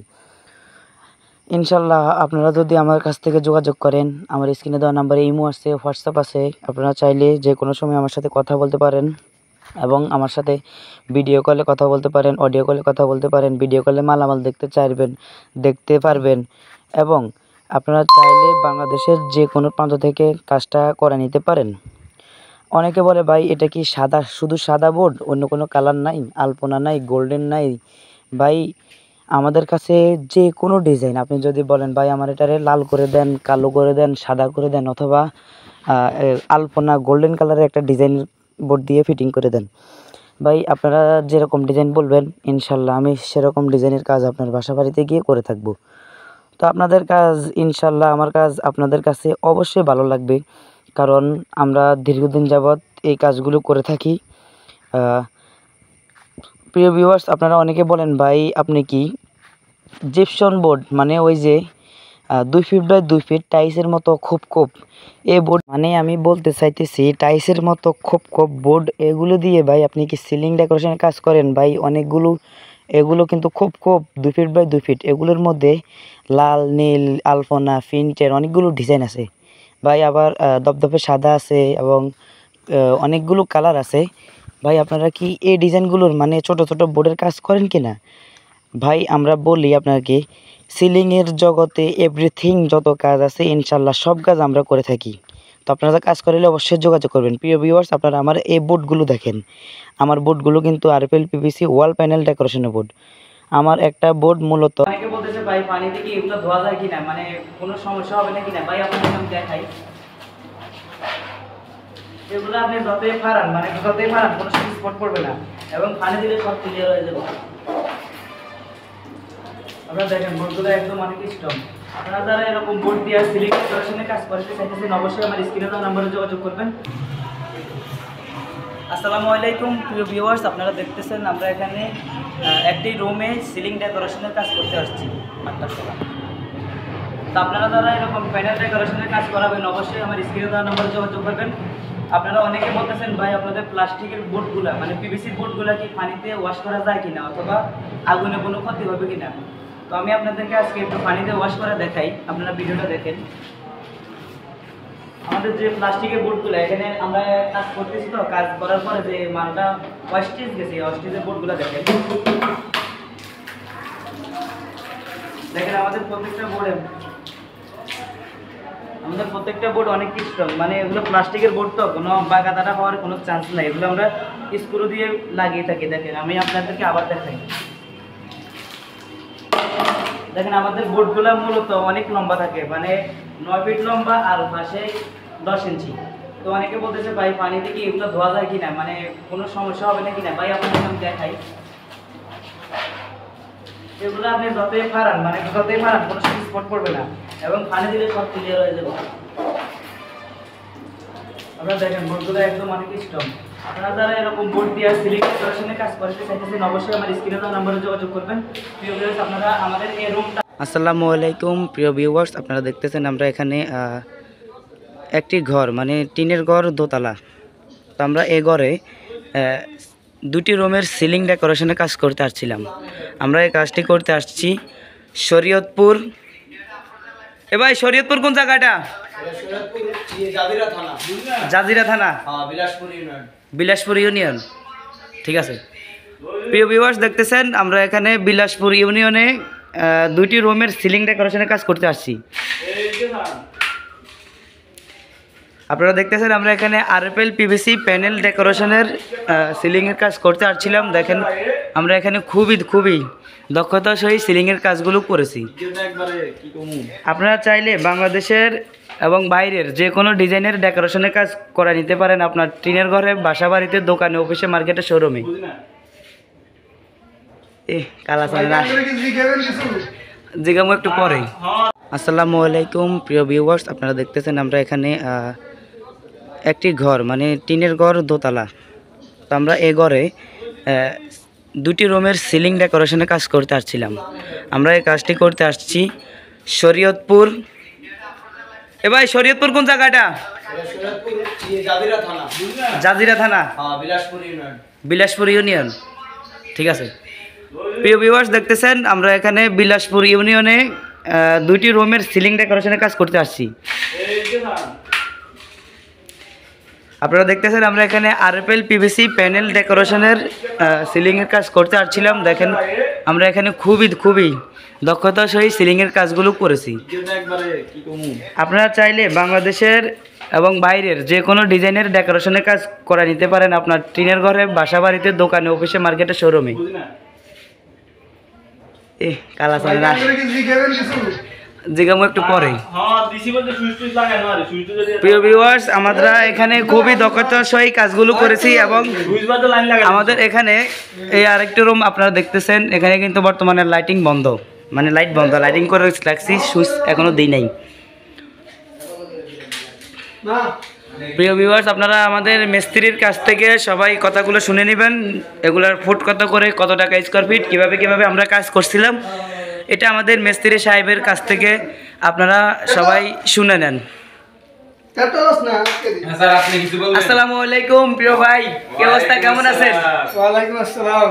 [SPEAKER 1] ইনশাল্লাহ আপনারা যদি আমার কাছ থেকে যোগাযোগ করেন, আমার স্ক্রিনে দেওয়া নাম্বারে ইমো আছে, হোয়াটসঅ্যাপ আছে, আপনারা চাইলে যে কোনো সময় আমার সাথে কথা বলতে পারেন এবং আমার সাথে ভিডিও কলে কথা বলতে পারেন, অডিও কলে কথা বলতে পারেন। ভিডিও কলে মালামাল দেখতে পারবেন এবং আপনারা চাইলে বাংলাদেশের যে কোনো প্রান্ত থেকে কাজটা করে নিতে পারেন। অনেকে বলে ভাই এটা কি শুধু সাদা বোর্ড, অন্য কোনো কালার নাই, আলপনা নাই, গোল্ডেন নাই? ভাই আমাদের কাছে যে কোনো ডিজাইন আপনি যদি বলেন ভাই আমার এটারে লাল করে দেন, কালো করে দেন, সাদা করে দেন, অথবা আলপনা গোল্ডেন কালারের একটা ডিজাইন বোর্ড দিয়ে ফিটিং করে দেন, ভাই আপনারা যেরকম ডিজাইন বলবেন ইনশাল্লাহ আমি সেরকম ডিজাইনের কাজ আপনার বাসা বাড়িতে গিয়ে করে থাকবো। তো আপনাদের কাজ ইনশাল্লাহ, আমার কাজ আপনাদের কাছে অবশ্যই ভালো লাগবে, কারণ আমরা দীর্ঘদিন যাবৎ এই কাজগুলো করে থাকি। প্রিয় ভিউয়ার্স, আপনারা অনেকে বলেন ভাই আপনি কি জিপসন বোর্ড, মানে ওই যে 2 ফিট বাই 2 ফিট টাইসের মতো খোপ এই বোর্ড, মানে আমি বলতে চাইতেছি টাইসের মতো খোপ বোর্ড, এগুলো দিয়ে ভাই আপনি কি সিলিং ডেকোরেশনের কাজ করেন? ভাই অনেকগুলো, এগুলো কিন্তু খোপ 2 ফিট বাই 2 ফিট, এগুলোর মধ্যে লাল, নীল, আলপনা, প্রিন্টের অনেকগুলো ডিজাইন আছে ভাই, আবার দপদপে সাদা আছে এবং অনেকগুলো কালার আছে। ভাই আপনারা কি এই ডিজাইনগুলোর মানে ছোট বোর্ডের কাজ করেন কি না? ভাই আমরা বলি আপনাকে, সিলিংয়ের জগতে এভরিথিং যত কাজ আছে ইনশাল্লাহ সব কাজ আমরা করে থাকি। তো আপনারা কাজ করলে অবশ্যই যোগাযোগ করবেন। প্রিয় ভিউয়ার্স, আপনারা আমার এই বোর্ডগুলো দেখেন, আমার বোর্ডগুলো কিন্তু আরএফএল পিভিসি ওয়াল প্যানেল ডেকোরেশনের বোর্ড। আমার একটা বোর্ড মূলত অনেকে বলতেছে ভাই পানি থেকে এগুলো ধোয়া যায় কিনা, মানে কোনো সমস্যা হবে না কিনা? ভাই আপনাদের আমি দেখাই, এগুলো আপনি যতই ফারান, মানে যতই ফারান কোনো স্পট পড়বে না এবং পানি দিলে সব ক্লিয়ার হয়ে যাবে। আপনারা দেখেন বোর্ডগুলো একদম অনেক স্ট্রং। আপনারা যারা এরকম বোর্ড দিয়ে সিলিং ডেকোরেশনে কাজ করতে চাইতেছেন অবশ্যই আমার স্ক্রিনে দেওয়া নম্বরে যোগাযোগ করবেন। আসসালামু আলাইকুম প্রিয় ভিউয়ার্স, আপনারা দেখতেছেন আমরা এখানে একটি রুমে সিলিং ডেকোরেশনের কাজ করতে আসছি মাত্রাতলা। তো আপনারা যারা এরকম প্যানেল ডেকোরেশনের কাজ করাবেন অবশ্যই আমার স্ক্রিনে দেওয়া নম্বরে যোগাযোগ করবেন। আপনারা অনেকে বলতেছেন ভাই আপনাদের প্লাস্টিকের বোর্ডগুলো মানে পিভিসির বোর্ডগুলো কি পানিতে ওয়াশ করা যায় কিনা অথবা আগুনে কোনো ক্ষতি হবে কিনা? তো আমি আপনাদেরকে আজকে একটু পানিতে ওয়াশ করে দেখাই, আপনারা ভিডিওটা দেখেন। আমাদের যে প্লাস্টিকের বোর্ডগুলো এখানে আমরা কাজ করতেছি, তো কাজ করার পরে যে মালটা ওয়েস্টেজ গেছে, ওয়েস্টেজের বোর্ডগুলো দেখেন আমাদের প্রত্যেকটা বোর্ড অনেক স্ট্রং, মানে এগুলো প্লাস্টিকের বোর্ড, তো কোনো বাঁকাতাটা হওয়ার কোনো চান্স নাই। এগুলো আমরা স্ক্রু দিয়ে লাগিয়ে থাকি। দেখেন আমি আপনাদেরকে আবার দেখাই। দেখেন আমাদের বোর্ডগুলো মূলত অনেক লম্বা থাকে, মানে 9 ফিট লম্বা আর পাশে 10 ইঞ্চি। তো অনেকে বলতেছে ভাই পানিতে কি এগুলো ধোয়া যায় কিনা, মানে কোনো সমস্যা হবে না কিনা। ভাই আপনাদের আমি দেখাই, এগুলো আপনি যতই ফারান, মানে যতই ফারান কোনো স্পট পড়বে না, এবং পানি দিলে সব ক্লিয়ার হয়ে যাবে। আপনারা দেখেন বোর্ডগুলো একদম অনেক স্ট্রং। আপনারা যারা এরকম বোর্ড দিয়ে সিলিং ডেকোরেশনে কাজ করতে চাইতেছেন অবশ্যই আমার স্ক্রিনে দেওয়া নম্বরে যোগাযোগ করবেন। প্রিয় ভিউয়ার্স, আপনারা আমাদের এই রুমটা। আসসালামু আলাইকুম প্রিয় ভিউয়ার্স, আপনারা দেখতেছেন আমরা এখানে একটি ঘর, মানে টিনের ঘর, দোতলা। তো আমরা এই ঘরে 2টি রুমের সিলিং ডেকোরেশনে কাজ করতে আসছিলাম। আমরা এই কাজটি করতে আসছি শরীয়তপুর। এ ভাই শরীয়তপুর কোন জায়গাটা? জাজিরা থানা, বিলাসপুর ইউনিয়ন। ঠিক আছে প্রিয় ভিউয়ার্স, দেখতেছেন আমরা এখানে বিলাসপুর ইউনিয়নে 2টি রুমের সিলিং ডেকোরেশনের কাজ করতে আসছি। আপনারা দেখতেছেন আমরা এখানে আরএফএল পিভিসি প্যানেল ডেকোরেশনের সিলিংয়ের কাজ করতে আসছিলাম। দেখেন আমরা এখানে খুবই দক্ষতার সহিত সিলিংয়ের কাজগুলো করেছি। আপনারা চাইলে বাংলাদেশের এবং বাইরের যে কোনো ডিজাইনের ডেকোরেশনের কাজ করা নিতে পারেন আপনার টিনের ঘরে, বাসা বাড়িতে, দোকানে, অফিসে, মার্কেটে, শোরুমে। জিগামো একটু পরে। আসসালামু আলাইকুম প্রিয় ভিউয়ার্স, আপনারা দেখতেছেন আমরা এখানে একটি ঘর, মানে টিনের ঘর, দোতলা। তো আমরা এই ঘরে 2টি রুমের সিলিং ডেকোরেশনে কাজ করতে আসছিলাম। আমরা এই কাজটি করতে আসছি শরীয়তপুর। এ ভাই শরীয়তপুর কোন জায়গাটা? জাজিরা থানা, বিলাসপুর ইউনিয়ন। ঠিক আছে প্রিয় ভিউয়ার্স, দেখতেছেন আমরা এখানে বিলাসপুর ইউনিয়নে 2টি রুমের সিলিং ডেকোরেশনের কাজ করতে আসছি। আপনারা দেখতেছেন আমরা এখানে আরএফএল পিভিসি প্যানেল ডেকোরেশনের সিলিংয়ের কাজ করতে আসছিলাম। দেখেন আমরা এখানে খুবই দক্ষতার সহিত সিলিংয়ের কাজগুলো করেছি। আপনারা চাইলে বাংলাদেশের এবং বাইরের যে কোনো ডিজাইনের ডেকোরেশনের কাজ করা নিতে পারেন আপনার টিনের ঘরে, বাসা বাড়িতে, দোকানে, অফিসে, মার্কেটে, শোরুমে। জিগামো একটু পরে। প্রিয় ভিউয়ার্স, আমরা এখানে খুবই দক্ষতার সহিত কাজগুলো করেছি, এবং আমাদের এখানে এই আরেকটি রুম আপনারা দেখতেছেন, এখানে কিন্তু বর্তমানে লাইটিং বন্ধ, মানে লাইট বন্ধ, লাইটিং করে রাখছি, সুইচ এখনো দিই নাই। প্রিয় ভিউয়ার্স, আপনারা আমাদের মিস্ত্রির কাছ থেকে সবাই কথাগুলো শুনে নেবেন, এগুলার ফুট কত করে, কত টাকা স্কোয়ার ফিট, কিভাবে আমরা কাজ করছিলাম, এটা আমাদের মিস্ত্রি সাহেবের কাছ থেকে আপনারা সবাই শুনে নেন। আসসালামু আলাইকুম প্রিয় ভাই, কি অবস্থা, কেমন আছেন?
[SPEAKER 4] ওয়ালাইকুম আসসালাম।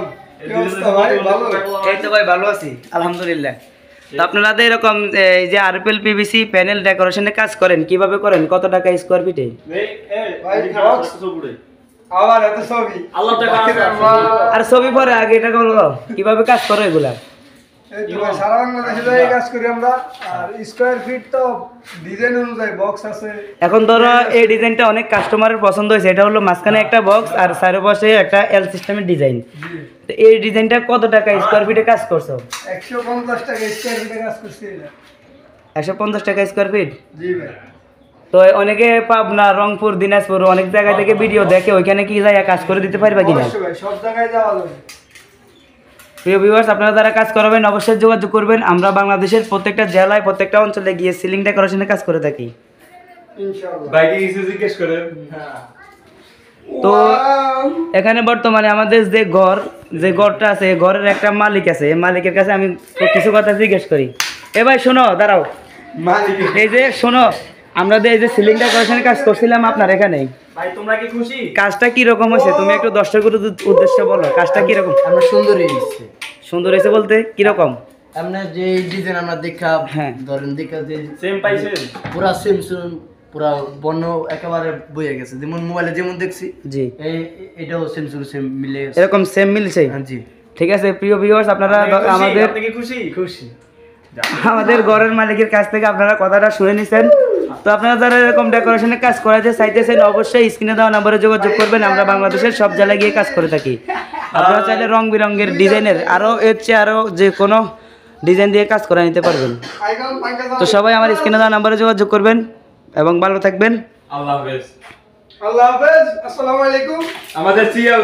[SPEAKER 4] কি অবস্থা ভাই? ভালো?
[SPEAKER 1] এই তো ভাই ভালো আছি আলহামদুলিল্লাহ। তো আপনারা এরকম এই যে আরএফএল পিভিসি প্যানেল ডেকোরেশনে কাজ করেন, কিভাবে করেন, কত টাকা স্কোয়ার ফিটে? আর ছবি পরে আগে এটা বলো কিভাবে কাজ করো এগুলা?
[SPEAKER 4] সারা বাংলাদেশে কাজ করি আমরা, আর স্কয়ার ফিট তো ডিজাইন অনুযায়ী বক্স আছে।
[SPEAKER 1] এখন ধরো এই ডিজাইনটা অনেক কাস্টমারের পছন্দ হয়েছে, এটা হলো মাঝখানে একটা বক্স আর চারপাশে একটা এল সিস্টেমের ডিজাইন। তো এই ডিজাইনটা কত টাকা স্কয়ার ফিটে কাজ করছো?
[SPEAKER 4] 150 টাকা স্কয়ার ফিটে কাজ করছি।
[SPEAKER 1] 150 টাকা স্কয়ার ফিট?
[SPEAKER 4] জি ভাই।
[SPEAKER 1] তো অনেকে পাবনা, রংপুর, দিনাজপুর অনেক জায়গা থেকে ভিডিও দেখে, ওইখানে কি যায় কাজ করে দিতে পারবা কিনা?
[SPEAKER 4] সব জায়গায় যাওয়া যাবে।
[SPEAKER 1] প্রিয় ভিউয়ার্স, আপনারা যারা কাজ করাবেন অবশ্যই যোগাযোগ করবেন। আমরা বাংলাদেশের প্রত্যেকটা জেলায়, প্রত্যেকটা অঞ্চলে গিয়ে সিলিং ডেকোরেশনের কাজ করে থাকি
[SPEAKER 4] ইনশাআল্লাহ। বাইরে কিছু জিজ্ঞেস করেন।
[SPEAKER 1] তো এখানে বর্তমানে আমাদের যে ঘরটা আছে, ঘরের একটা মালিক আছে, এই মালিকের কাছে আমি কিছু কথা জিজ্ঞেস করি। এ ভাই শোনো, দাঁড়াও, এই যে শোনো, আমরা এই যে সিলিং ডেকোরেশনের কাজ করছিলাম আপনার এখানে,
[SPEAKER 4] ভাই তোমরা কি খুশি?
[SPEAKER 1] কাজটা কি রকম হয়েছে তুমি একটু দর্শকের উদ্দেশ্যে বলো, কাজটা কি রকম?
[SPEAKER 5] আমরা সুন্দর হয়েছে।
[SPEAKER 1] সুন্দর হয়েছে বলতে কি রকম?
[SPEAKER 5] আমরা যে ডিজাইন আমরা দেখা,
[SPEAKER 1] হ্যাঁ
[SPEAKER 5] ধরেন দেখা যে
[SPEAKER 4] সেম পাইছেন?
[SPEAKER 5] পুরা সেম
[SPEAKER 6] পুরা বর্ণ একেবারে বইয়ে গেছে, যেমন মোবাইলে যেমন দেখছি
[SPEAKER 1] জি
[SPEAKER 6] এটাও সেম টু সেম মিলে গেছে।
[SPEAKER 1] এরকম সেম মিলছে।
[SPEAKER 6] হ্যাঁ জি।
[SPEAKER 1] ঠিক আছে প্রিয় ভিউয়ার্স, আপনারা আমাদের
[SPEAKER 4] আপনি কি খুশি? খুশি।
[SPEAKER 1] আমাদের ঘরের মালিকের কাছ থেকে আপনারা কথাটা শুনে নিছেন। তো আপনারা যারা এরকম ডেকোরেশনের কাজ করাতে চাইতেছেন অবশ্যই স্ক্রিনে দেওয়া নাম্বারে যোগাযোগ করবেন। আমরা বাংলাদেশের সব জায়গায় গিয়ে কাজ করে থাকি। আপনারা চাইলে রং বেরঙের ডিজাইনের আরও এর চেয়ে আরও যে কোনো ডিজাইন দিয়ে কাজ করে নিতে পারবেন। তো সবাই আমার স্ক্রিনে দেওয়া নাম্বারে যোগাযোগ করবেন এবং ভালো থাকবেন।
[SPEAKER 4] আল্লাহ হাফেজ। আল্লাহ হাফেজ। আসসালামু আলাইকুম। আমাদের সিয়া